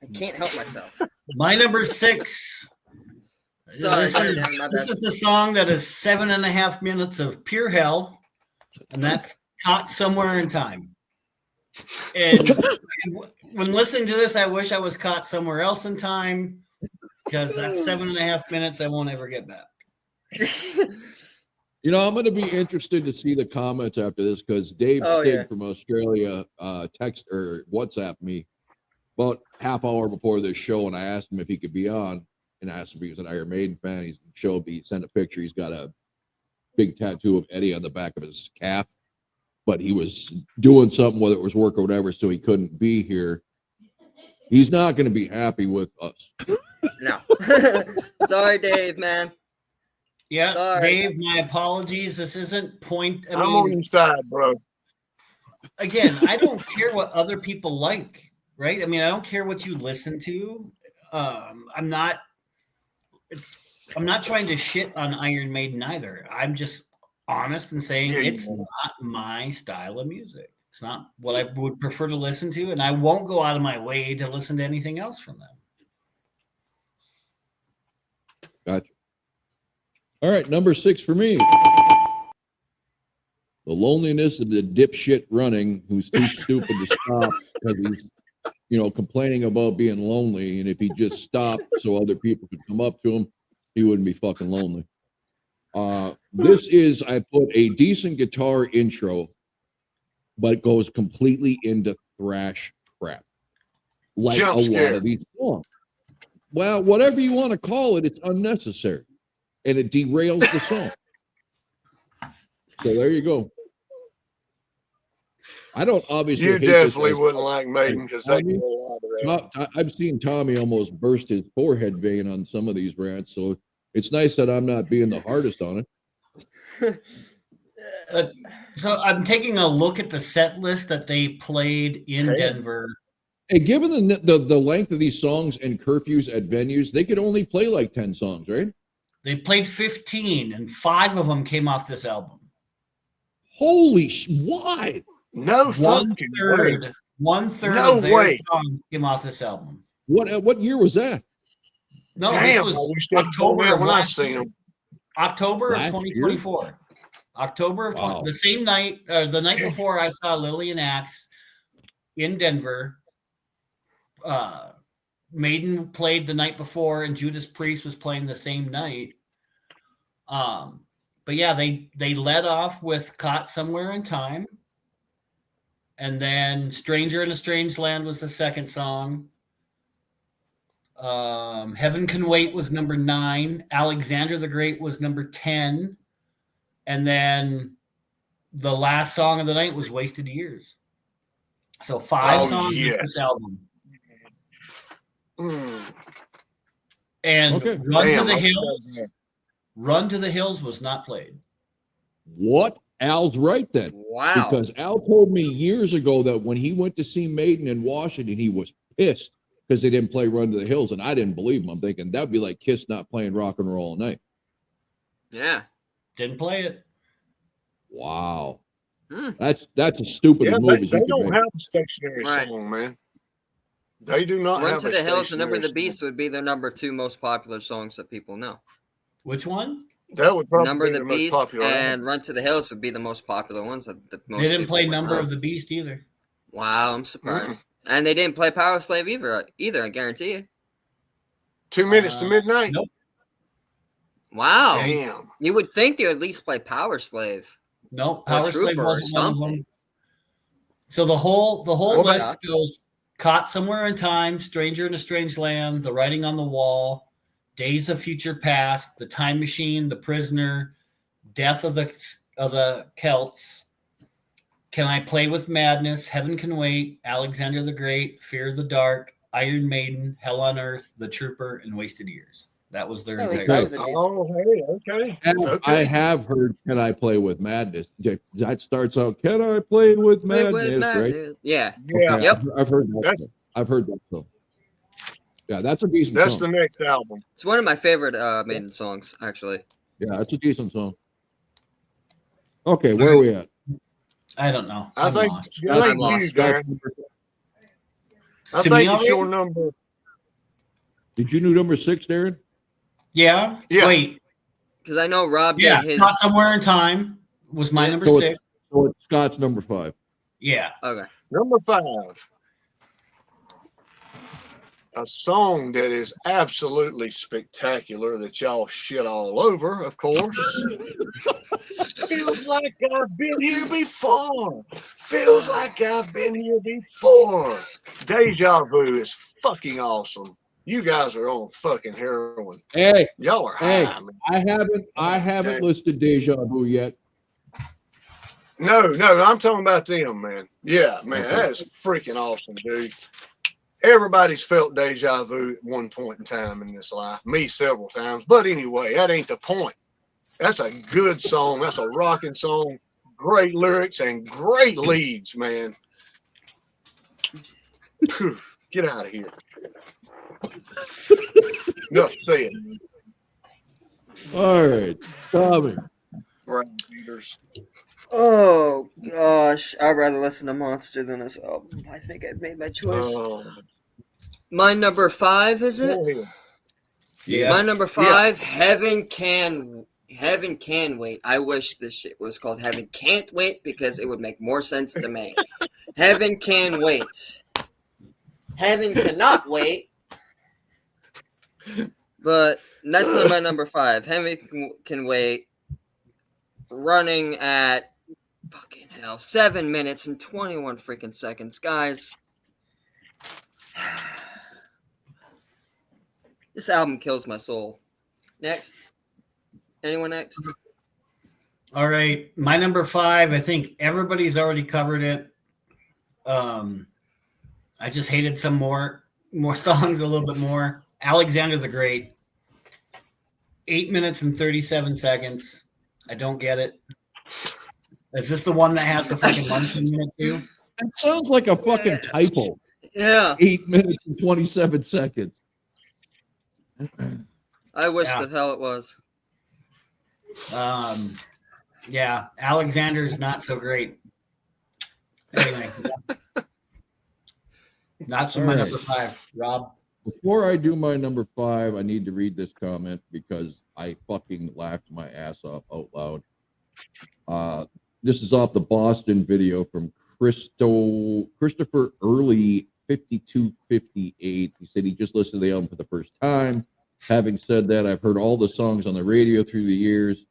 I can't help myself. My number 6. Sorry, This is, Darren, my this bad. is the song that is 7.5 minutes of pure hell, and that's Caught Somewhere in Time. And when listening to this, I wish I was caught somewhere else in time, because that's 7.5 minutes I won't ever get back. You know, I'm going to be interested to see the comments after this because Dave Oh, Stig yeah. from Australia text or WhatsApp me about half hour before this show, and I asked him if he could be on, and I asked him if he was an Iron Maiden fan. He sent a picture. He's got a big tattoo of Eddie on the back of his calf, but he was doing something, whether it was work or whatever, so he couldn't be here. He's not going to be happy with us. No. Sorry, Dave, man. Yeah, Sorry. Dave, my apologies. This isn't point. I I'm on mean, your side, bro. again, I don't care what other people like, right? I mean, I don't care what you listen to. I'm not trying to shit on Iron Maiden either. I'm just honest and saying it's not my style of music. It's not what I would prefer to listen to, and I won't go out of my way to listen to anything else from them. Gotcha. All right, number 6 for me. The loneliness of the dipshit running who's too stupid to stop because he's, complaining about being lonely. And if he just stopped so other people could come up to him, he wouldn't be fucking lonely. This is, I put a decent guitar intro, but it goes completely into thrash crap. Like Jump a scare. lot of these songs. Well, whatever you want to call it, it's unnecessary. And it derails the song. So there you go. I don't obviously. You hate this definitely as- wouldn't like Maiden because they Tommy? do a lot of that. I've seen Tommy almost burst his forehead vein on some of these rants, so it's nice that I'm not being the hardest on it. So I'm taking a look at the set list that they played in Denver. Hey, given the length of these songs and curfews at venues, they could only play like 10 songs, right? They played 15, and 5 of them came off this album. Holy why? No fucking way. One third No of their way. songs came off this album. What year was that? No, Damn, this I was wish they'd October told of me when I last seen year. them. October of Last 2024. October of 20, Wow. the same night, the night before I saw Lillian Axe in Denver. Maiden played the night before, and Judas Priest was playing the same night. But yeah, they led off with "Caught Somewhere in Time," and then "Stranger in a Strange Land" was the second song. "Heaven Can Wait" was number 9. "Alexander the Great" was number 10. And then the last song of the night was "Wasted Years." So 5 songs in this album. And Okay. Run to the Hills was not played. What? Al's right then. Wow. Because Al told me years ago that when he went to see Maiden in Washington, he was pissed because they didn't play Run to the Hills, and I didn't believe him. I'm thinking that'd be like Kiss not playing Rock and Roll All Night. Yeah. Didn't play it. Wow. That's as stupid Yeah, a move as they you can don't make. have a stationary Right. song, man. They do not Run have to a the Hills and Number stationary the Beast song. would be their number 2 most popular songs that people know. Which one? That would probably Number be the the most Beast popular. and Run to the Hills would be the most popular ones that the most They didn't people play would Number know. of the Beast either. Wow, I'm surprised. And they didn't play Power Slave either, I guarantee you. 2 minutes to midnight. Nope. Wow. Damn. You would think they would at least play Power Slave. Nope. Or Power Slave Trooper or wasn't one of them. something. So the whole Oh my list God. goes "Caught Somewhere in Time," "Stranger in a Strange Land," "The Writing on the Wall," "Days of Future Past," "The Time Machine," "The Prisoner," "Death of the Celts," "Can I Play with Madness," "Heaven Can Wait," "Alexander the Great," "Fear of the Dark," "Iron Maiden," "Hell on Earth," "The Trooper," and "Wasted Years." That was their At least entire. that was a decent. Oh, hey, okay. And I have heard "Can I Play with Madness?" That starts out "Can I play with Play Madness?" with Right? madness. Yeah. Yeah, Okay, Yep. I've heard that. That's- Song. I've heard that song. Yeah, that's a decent that's song. the next album. It's one of my favorite Maiden songs, actually. Yeah, that's a decent song. Okay, where are we at? I don't know. I I'm think lost. I think I'm you, lost. Darren. It's I to think me it's your already? number. Did you do number 6, Darren? Yeah. Yeah. Wait. Because I know Rob Yeah. did his. Not Somewhere in Time was my Yeah. number So 6. it's Scott's number 5. Yeah. Okay. Number 5. A song that is absolutely spectacular that y'all shit all over, of course. Feels like I've been here before. Feels like I've been here before. Deja Vu is fucking awesome. You guys are on fucking heroin. Hey, Y'all are hey, high, man. I haven't listed Deja Vu yet. No, I'm talking about them, man. Yeah, man, Okay. that is freaking awesome, dude. Everybody's felt deja vu at one point in time in this life. Me several times. But anyway, that ain't the point. That's a good song. That's a rocking song. Great lyrics and great leads, man. Phew, get out of here. Enough said. All right, Tommy. Right, Peters. Oh gosh, I'd rather listen to Monster than this album. I think I've made my choice. My number 5, is it? Go ahead. Yeah. My number 5, Heaven Can Wait. I wish this shit was called Heaven Can't Wait because it would make more sense to me. Heaven Can Wait. Heaven Cannot Wait. But that's not my number 5. Heaven Can Wait. Running at fucking hell 7 minutes and 21 freaking seconds, guys. This album kills my soul. Next. Anyone next? All right. My number 5, I think everybody's already covered it. I just hated some more songs a little bit more. Alexander the Great. 8 minutes and 37 seconds. I don't get it. Is this the one that has the fucking Munson in it too? That sounds like a fucking typo. Yeah. 8 minutes and 27 seconds. I wish Yeah. the hell it was. Yeah, Alexander's not so great. Anyway, that's my All right. number 5. Rob. Before I do my number 5, I need to read this comment because I fucking laughed my ass off out loud. This is off the Boston video from Christopher Early 5258. He said he just listened to the album for the first time. Having said that, I've heard all the songs on the radio through the years.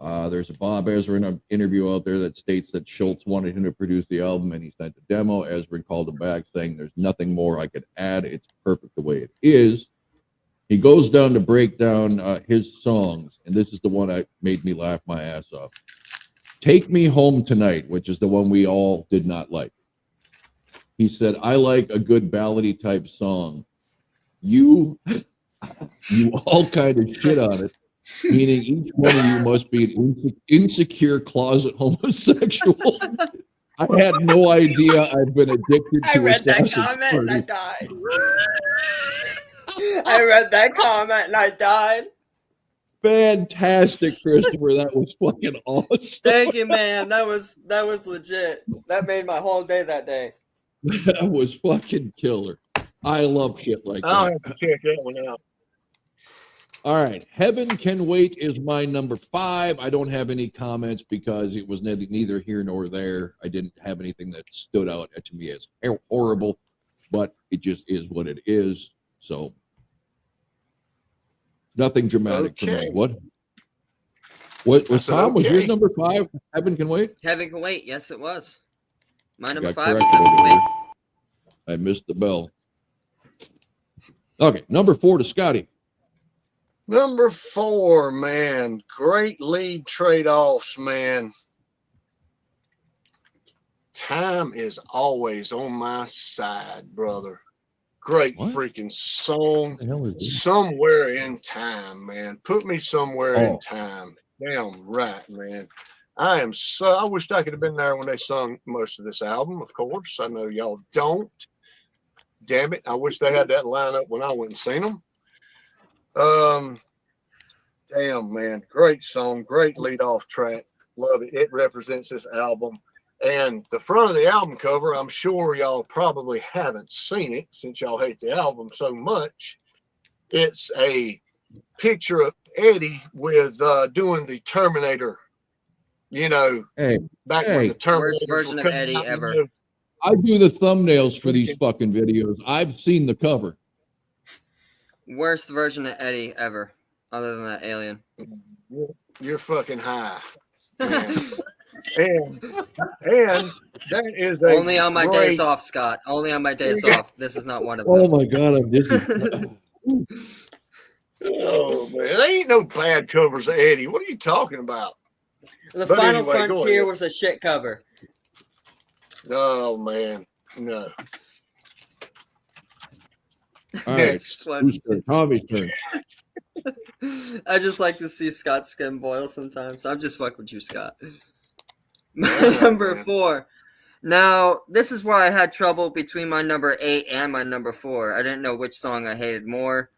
There's a Bob Ezrin interview out there that states that Schultz wanted him to produce the album and he sent the demo. Ezrin called him back saying there's nothing more I could add. It's perfect the way it is. He goes down to break down his songs, and this is the one that made me laugh my ass off. Take Me Home Tonight, which is the one we all did not like. He said, I like a good ballady type song. You all kind of shit on it, meaning each one of you must be an insecure closet homosexual. I had no idea I've been addicted to I read that Assassin's comment and I Party. died. I read that comment and I died. Fantastic, Christopher. That was fucking awesome. Thank you, man. That was legit. That made my whole day that day. That was fucking killer. I love shit like I'll that. have to check that one out. All right. Heaven Can Wait is my number 5. I don't have any comments because it was neither here nor there. I didn't have anything that stood out to me as horrible, but it just is what it is. So nothing dramatic for me. What was Tom? Was yours number 5? Heaven Can Wait? Heaven Can Wait. Yes, it was. My number Got 5 was corrected Heaven Can over Wait. here. I missed the bell. Okay, number 4 to Scotty. Number 4, man. Great lead trade-offs, man. Time is always on my side, brother. Great What? freaking song. What the hell is this? Somewhere in Time, man. Put me somewhere in Oh. time. Damn right, man. I wished I could have been there when they sung most of this album, of course. I know y'all don't. Damn it. I wish they had that lineup when I went and seen them. Damn, man. Great song. Great lead off track. Love it. It represents this album. And the front of the album cover, I'm sure y'all probably haven't seen it since y'all hate the album so much. It's a picture of Eddie with doing the Terminator, you know, Hey, back when the Terminators Worst version were of coming Eddie out, ever. you know. I do the thumbnails for these fucking videos. I've seen the cover. Worst version of Eddie ever, other than that alien. You're fucking high, man. and that is a Only on my days great- off, Scott. Only on my days off. This is not one of Oh them. my god, I'm dizzy. Oh man, there ain't no bad covers of Eddie. What are you talking about? The But Final anyway, go Frontier ahead. was a shit cover. Oh man, no. All right, Next. whose turn? Tommy's turn. I just like to see Scott's skin boil sometimes. I'm just fucking with you, Scott. Yeah, Number man. 4. Now, this is where I had trouble between my number 8 and my number 4. I didn't know which song I hated more.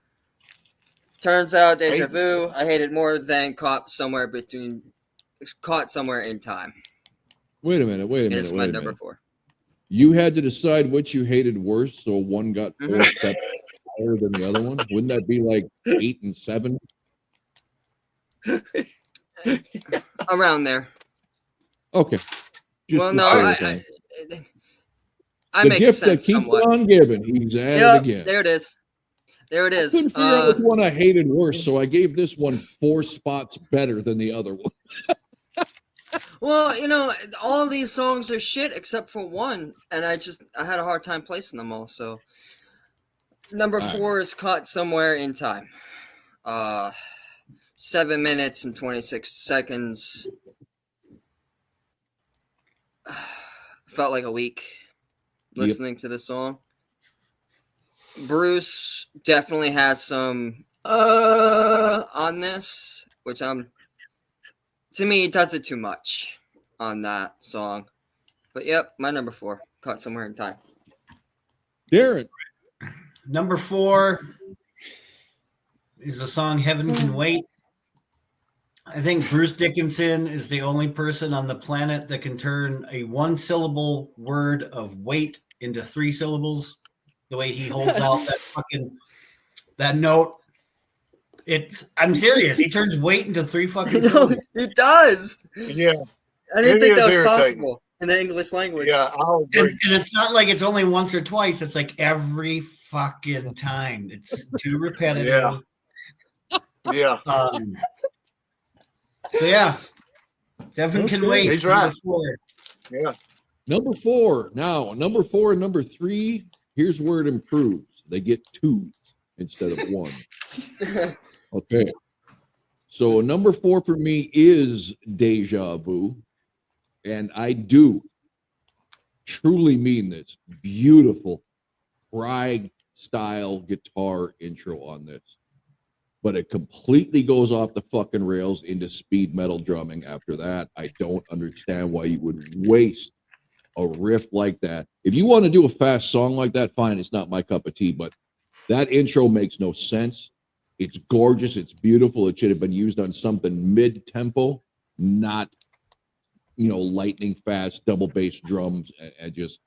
Turns out, Deja Vu, I hated more than Caught Somewhere in Time. Wait a minute. It's my number 4. You had to decide which you hated worse, so one got 4 Mhm. steps higher than the other one. Wouldn't that be like 8 and 7? Around there. Okay. Well, no, I the make gift that sense keeps somewhat. on giving. He's at Yep, it again. there it is. There it I is. couldn't figure out which one I hated worse, so I gave this one 4 spots better than the other one. Well, you know, all these songs are shit except for one, and I had a hard time placing them all. So, number 4 is Caught Somewhere in Time. 7 minutes and 26 seconds. Felt like a week listening to this song. Bruce definitely has some on this, which to me, it does it too much on that song. But yep, my number 4, Caught Somewhere in Time. Darren. Number 4 is the song Heaven Can Wait. I think Bruce Dickinson is the only person on the planet that can turn a 1-syllable word of wait into 3 syllables. The way he holds out that note. I'm serious. He turns wait into 3 fucking syllables. He does. Yeah. I didn't It think that was is irritating. possible in the English language. Yeah, I'll agree. And it's not like it's only once or twice. It's like every fucking time. It's too repetitive. Yeah. So yeah, Heaven Can Wait. He's right. Number 4. Yeah. Number 4. Now, number 4 and number 3, here's where it improves. They get 2 instead of 1. Okay. So number 4 for me is Deja Vu. And I do truly mean this. Beautiful Prague style guitar intro on this. But it completely goes off the fucking rails into speed metal drumming after that. I don't understand why you would waste a riff like that. If you want to do a fast song like that, fine. It's not my cup of tea, but that intro makes no sense. It's gorgeous. It's beautiful. It should have been used on something mid-tempo, not, lightning fast double bass drums. And just,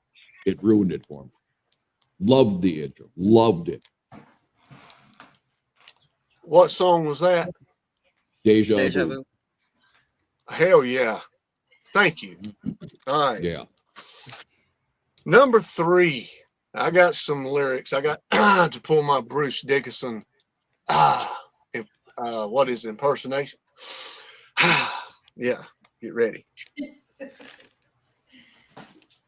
it ruined it for me. Loved the intro. Loved it. What song was that? Deja Vu. Hell yeah. Thank you. All right. Yeah. Number 3. I got some lyrics. I got to pull my Bruce Dickinson. What is impersonation? Yeah. Get ready.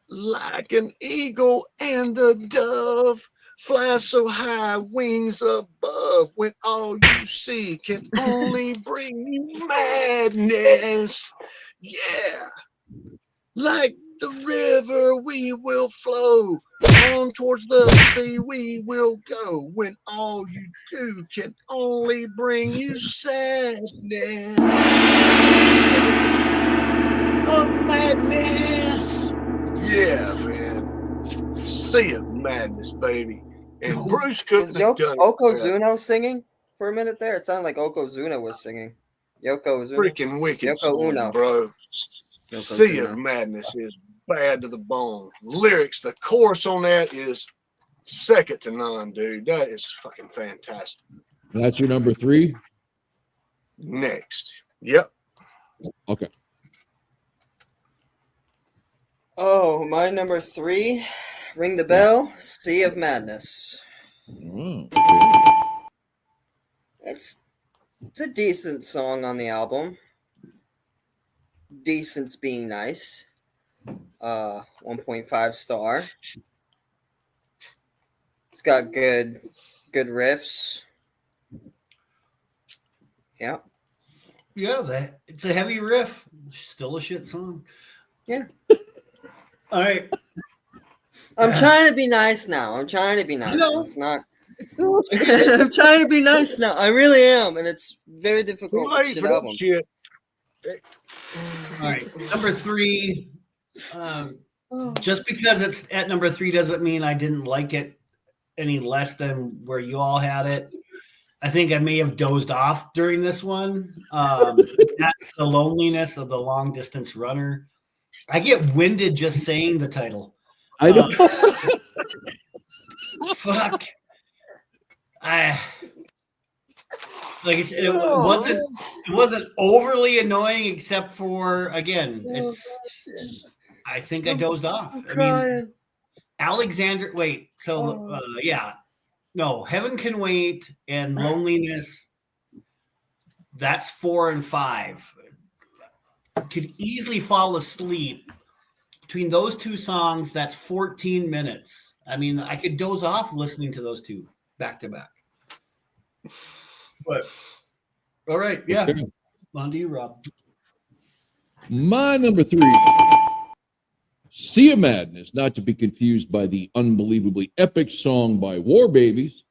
Like an eagle and the dove fly so high, wings above, when all you see can only bring you madness. Yeah. Like the river we will flow, On towards the sea we will go when all you do can only bring you sadness. Of madness. Yeah, man. Sea of Madness, baby. And Bruce couldn't Was have done it better. Yokozuna singing for a minute there? It sounded like Yokozuna was singing. Yokozuna? Freaking wicked Yoko song, Uno. bro. Sea of Yokozuna. Madness is bad to the bone. Lyrics, the chorus on that is second to none, dude. That is fucking fantastic. That's your number 3? Next. Yep. Okay. Oh, my number 3. Ring the bell. Sea of Madness. Mm, It's a decent song on the album. Decent's being nice. 1.5 star. It's got good riffs. Yeah. Yeah, it's a heavy riff. Still a shit song. Yeah. All right. I'm trying to be nice now. I'm trying to be nice. know. It's not. I'm trying to be nice now. I really am, and it's very difficult. Too late Shit for that album. shit. All right. Number 3. Just because it's at number 3 doesn't mean I didn't like it any less than where you all had it. I think I may have dozed off during this one. That's The Loneliness of the Long Distance Runner. I get winded just saying the title. I know. Fuck. Like I said, it wasn't overly annoying, except for, again, it's. I think I dozed off. I mean, Alexander. Wait. So yeah, no. Heaven Can Wait and Loneliness. That's 4 and 5. Could easily fall asleep between those two songs. That's 14 minutes. I mean, I could doze off listening to those two back to back. But all right, yeah. Okay. On to you, Rob. My number 3, Sea of Madness, not to be confused by the unbelievably epic song by War Babies.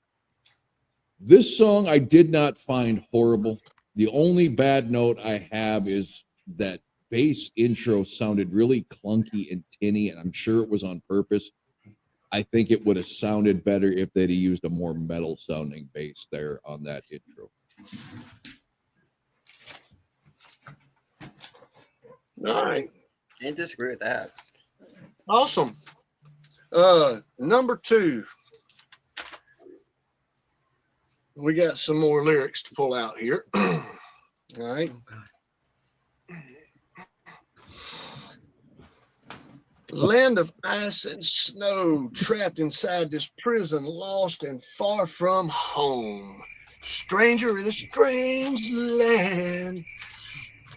This song I did not find horrible. The only bad note I have is that bass intro sounded really clunky and tinny, and I'm sure it was on purpose. I think it would have sounded better if they'd have used a more metal sounding bass there on that intro. All right. Can't disagree with that. Awesome. Number 2. We got some more lyrics to pull out here. All right. Land of ice and snow, trapped inside this prison, lost and far from home. Stranger in a strange land.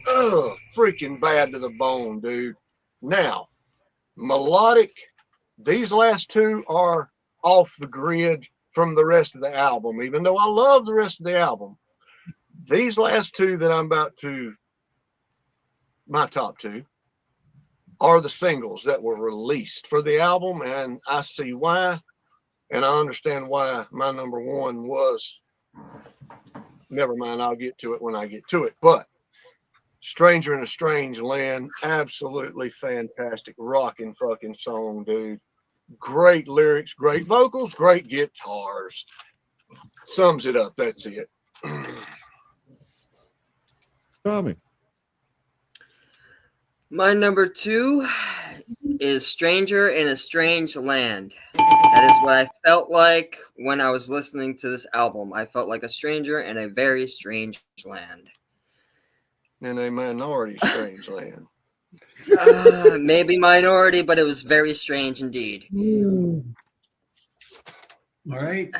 Oh, freaking bad to the bone, dude. Now, melodic, these last 2 are off the grid from the rest of the album, even though I love the rest of the album. These last 2 that I'm about to, my top 2, are the singles that were released for the album, and I see why, and I understand why my number 1 was. Never mind, I'll get to it when I get to it. But Stranger in a Strange Land, absolutely fantastic rocking fucking song, dude. Great lyrics, great vocals, great guitars. Sums it up. That's it. Tommy. My number 2 is Stranger in a Strange Land. That is what I felt like when I was listening to this album. I felt like a stranger in a very strange land. In a minority strange land. Maybe minority, but it was very strange indeed. All right.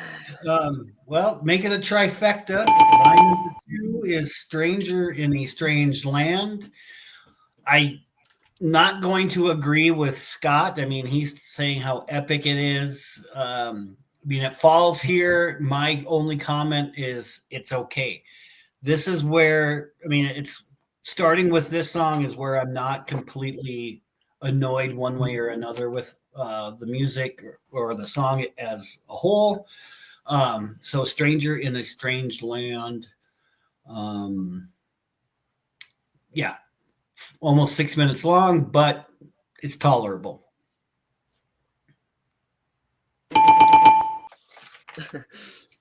Well, make it a trifecta. My number 2 is Stranger in a Strange Land. I'm not going to agree with Scott. I mean, he's saying how epic it is. I mean, it falls here. My only comment is it's okay. This is where, I mean, it's starting with this song is where I'm not completely annoyed one way or another with the music or the song as a whole. So Stranger in a Strange Land. Yeah, almost 6 minutes long, but it's tolerable.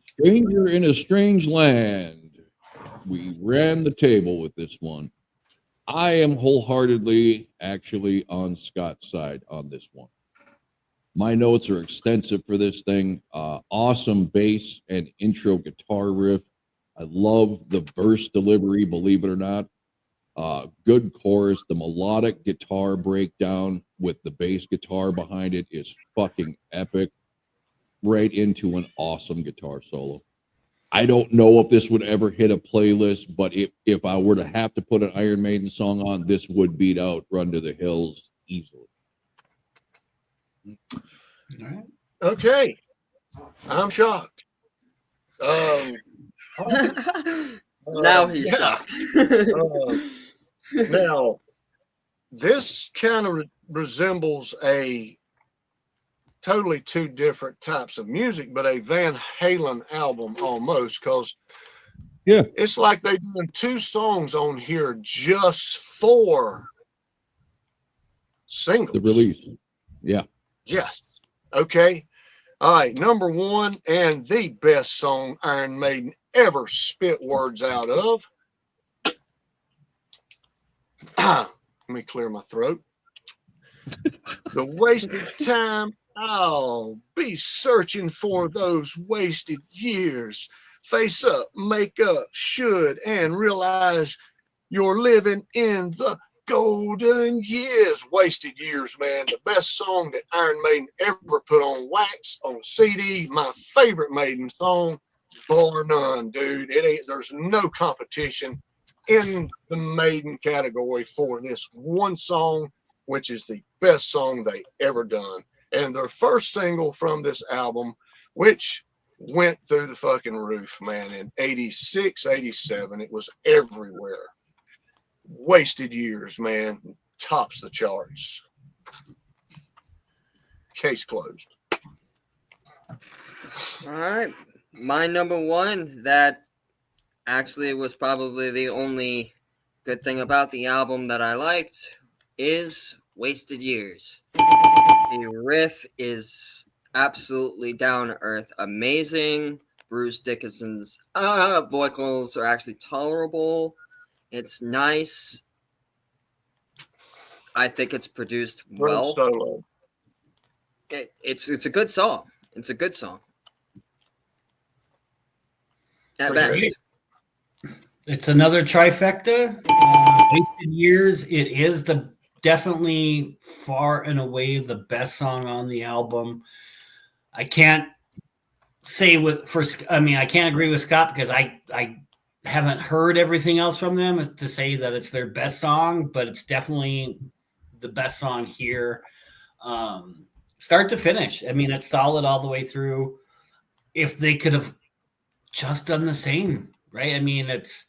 Stranger in a Strange Land. We ran the table with this one. I am wholeheartedly actually on Scott's side on this one. My notes are extensive for this thing. Awesome bass and intro guitar riff. I love the verse delivery, believe it or not. Good chorus. The melodic guitar breakdown with the bass guitar behind it is fucking epic. Right into an awesome guitar solo. I don't know if this would ever hit a playlist, but if I were to have to put an Iron Maiden song on, this would beat out Run to the Hills easily. All right. Okay, I'm shocked. Now he's yeah. shocked. Now, this kind of resembles a totally two different types of music, but a Van Halen album almost, because Yeah, it's like they're doing two songs on here just for singles. the release. Yeah. Yes. Okay. All right. Number one and the best song Iron Maiden ever spit words out of. Let me clear my throat. The wasted time. I'll be searching for those wasted years. Face up, make up, should, and realize you're living in the golden years. Wasted years, man. The best song that Iron Maiden ever put on wax, on CD. My favorite Maiden song, bar none, dude. It ain't. There's no competition in the Maiden category for this one song, which is the best song they ever done. And their first single from this album, which went through the fucking roof, man, in 86, 87. It was everywhere. Wasted years, man. Tops the charts. Case closed. All right. My number one, that actually was probably the only good thing about the album that I liked, is Wasted Years. The riff is absolutely down to earth, amazing. Bruce Dickinson's vocals are actually tolerable. It's nice. I think it's produced well. Solo. It's a good song. It's a good song. At Appreciate best. It's another trifecta. Wasted Years. It is the definitely far and away the best song on the album. I can't say I can't agree with Scott because I haven't heard everything else from them to say that it's their best song, but it's definitely the best song here. Start to finish. I mean, it's solid all the way through. If they could have just done the same, right? I mean, it's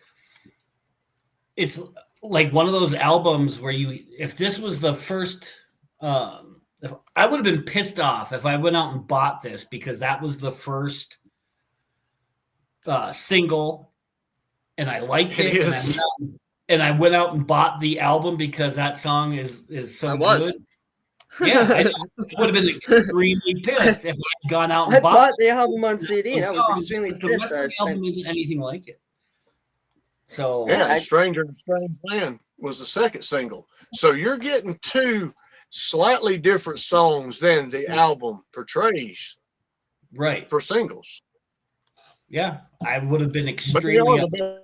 like one of those albums where if this was the first, if I would have been pissed off if I went out and bought this because that was the first single and I liked it. And I went out and bought the album because that song is so good. Yeah, I would have been extremely pissed if I had gone out and bought the album on CD and I was extremely pissed. The rest of the album isn't anything like it. So yeah, Stranger in a Strange Land was the second single. So you're getting two slightly different songs than the album portrays. Right. For singles. Yeah, I would have been extremely All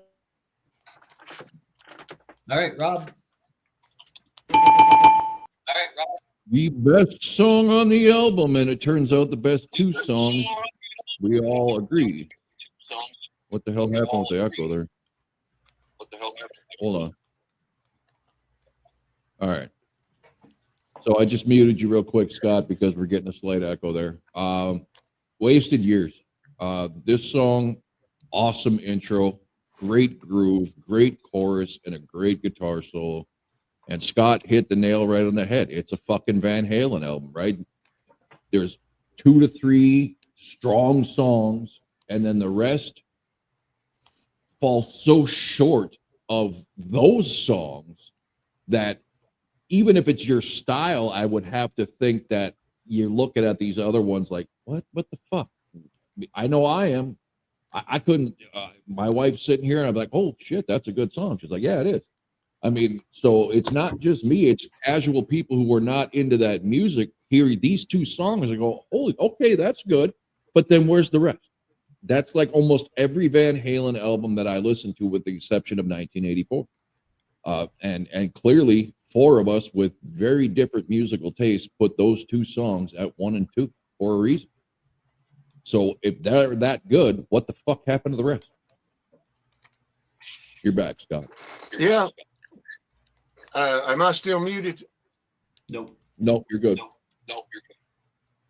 right, Rob. The best song on the album, and it turns out the best two songs. We all agree. What the hell happened with the echo there? Hold on. All right. So I just muted you real quick, Scott, because we're getting a slight echo there. Wasted Years. This song, awesome intro, great groove, great chorus, and a great guitar solo. And Scott hit the nail right on the head. It's a fucking Van Halen album, right? There's 2 to 3 strong songs, and then the rest fall so short of those songs that even if it's your style, I would have to think that you're looking at these other ones like, what the fuck? I know I am. I couldn't. My wife's sitting here, and I'm like, oh shit, that's a good song. She's like, yeah, it is. I mean, so it's not just me; it's casual people who were not into that music hear these 2 songs and go, holy, okay, that's good. But then where's the rest? That's like almost every Van Halen album that I listened to, with the exception of 1984. And clearly, 4 of us with very different musical tastes put those 2 songs at 1 and 2 for a reason. So if they're that good, what the fuck happened to the rest? You're back, Scott. Yeah. Am I still muted? Nope. No, you're good.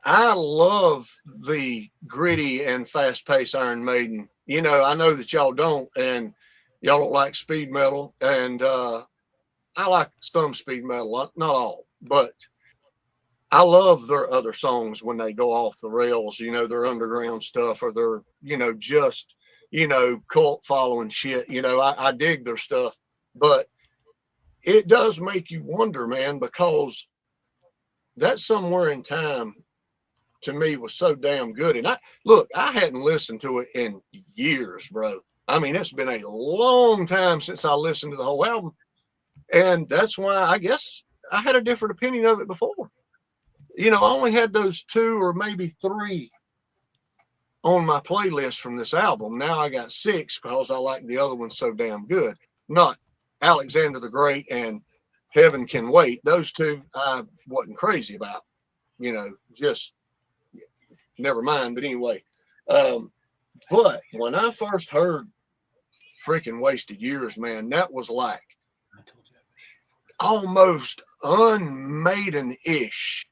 I love the gritty and fast-paced Iron Maiden. You know, I know that y'all don't, and y'all don't like speed metal, and I like some speed metal, not all, but I love their other songs when they go off the rails, you know, their underground stuff, or their, you know, just, you know, cult following shit. You know, I dig their stuff, but it does make you wonder, man, because that Somewhere in Time to me was so damn good. And I hadn't listened to it in years, bro. I mean, it's been a long time since I listened to the whole album. And that's why I guess I had a different opinion of it before. You know, I only had those 2 or maybe 3 on my playlist from this album. Now I got 6 because I like the other ones so damn good. Not Alexander the Great and Heaven Can Wait. Those 2 I wasn't crazy about. You know, just never mind. But anyway, but when I first heard freaking Wasted Years, man, that was like almost unmaiden-ish.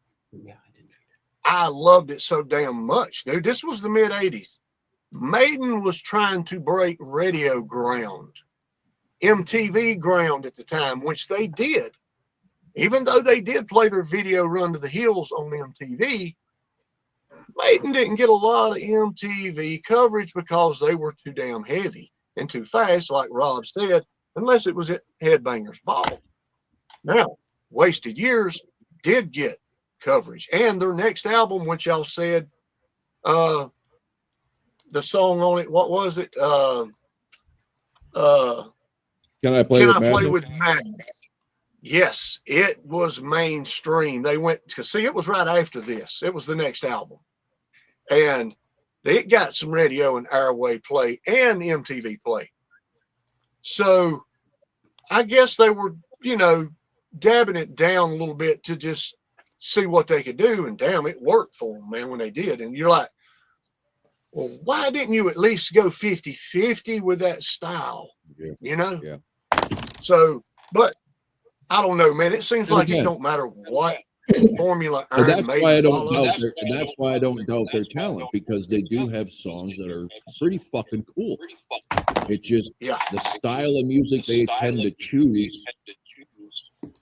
I loved it so damn much, dude. This was the mid-'80s. Maiden was trying to break radio ground, MTV ground at the time, which they did. Even though they did play their video Run to the Hills on MTV, Maiden didn't get a lot of MTV coverage because they were too damn heavy and too fast, like Rob said, unless it was at Headbangers Ball. Now, Wasted Years did get coverage. And their next album, which y'all said, the song on it, what was it? Can I play with Madness? Yes, it was mainstream. They went to see, it was right after this. It was the next album. And it got some radio and airway play and MTV play. So I guess they were, you know, dabbing it down a little bit to just see what they could do. And damn, it worked for them, man, when they did. And you're like, well, why didn't you at least go 50-50 with that style? Yeah. You know? Yeah. So, but I don't know, man. It seems And like again, it don't matter what formula and Iron that's why I Maiden don't doubt follows. that's why I don't doubt their talent, because they do have songs that are pretty fucking cool. It's just the style of music they tend to choose.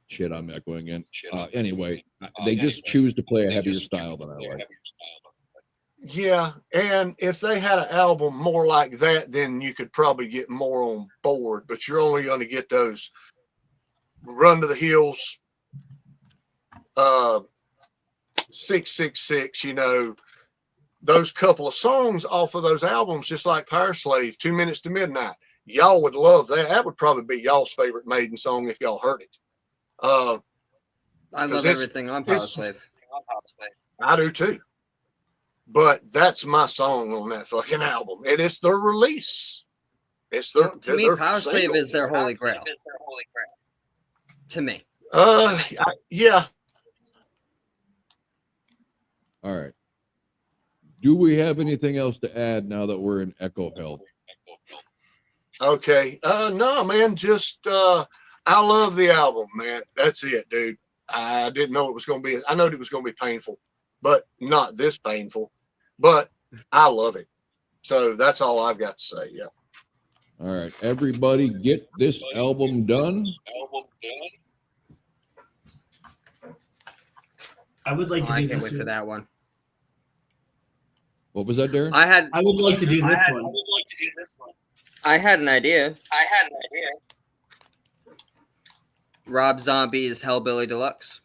Shit, I'm echoing in. Anyway, they just choose to play a heavier style than I like. Yeah, and if they had an album more like that, then you could probably get more on board. But you're only going to get those Run to the Hills, 666, you know, those couple of songs off of those albums, just like Power Slave, 2 Minutes to Midnight. Y'all would love that. That would probably be y'all's favorite Maiden song if y'all heard it. I love everything on Power Slave. I do too. But that's my song on that fucking album. And it's their release. It's their, to me, Power Slave is their holy grail. To me. Yeah. All right. Do we have anything else to add now that we're in echo hell? Okay. No, man, just I love the album, man. That's it, dude. I didn't know it was going to be, I know it was going to be painful, but not this painful. But I love it. So that's all I've got to say. Yeah. All right. Everybody get this album done. I would like to I do can't this. wait for that one. What was that, Darren? I would like to do this one. I had an idea. Rob Zombie's Hellbilly Deluxe.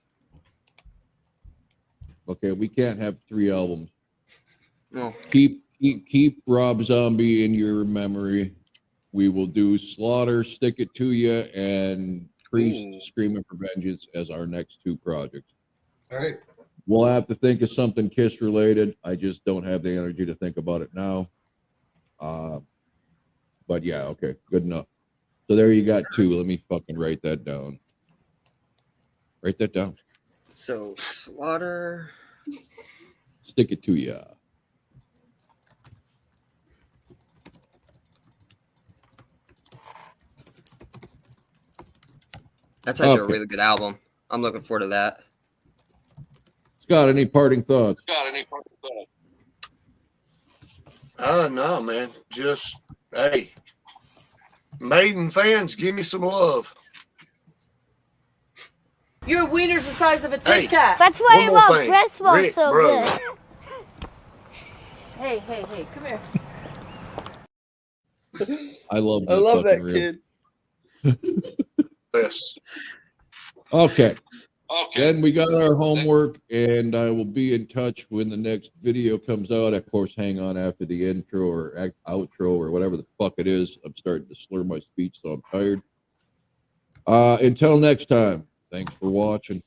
Okay, we can't have 3 albums. No. Keep Rob Zombie in your memory. We will do Slaughter, Stick It To You, and Priest Ooh. Screaming for Vengeance as our next 2 projects. All right. We'll have to think of something Kiss related. I just don't have the energy to think about it now. But yeah, okay, good enough. So there you got 2. Let me fucking write that down. Write that down. So Slaughter. Stick It To Ya. That's actually a Okay. really good album. I'm looking forward to that. Scott, any parting thoughts? No, man. Just, hey, Maiden fans, give me some love. Your wiener's the size of a Hey. Tic Tac. That's why One your more mom thing. breast smells Rick, so bro. good. Hey, come here. I love I this love that fucking reel. kid. Yes. Okay. Then we got our homework, and I will be in touch when the next video comes out. Of course, hang on after the intro or outro or whatever the fuck it is. I'm starting to slur my speech, so I'm tired. Until next time, thanks for watching.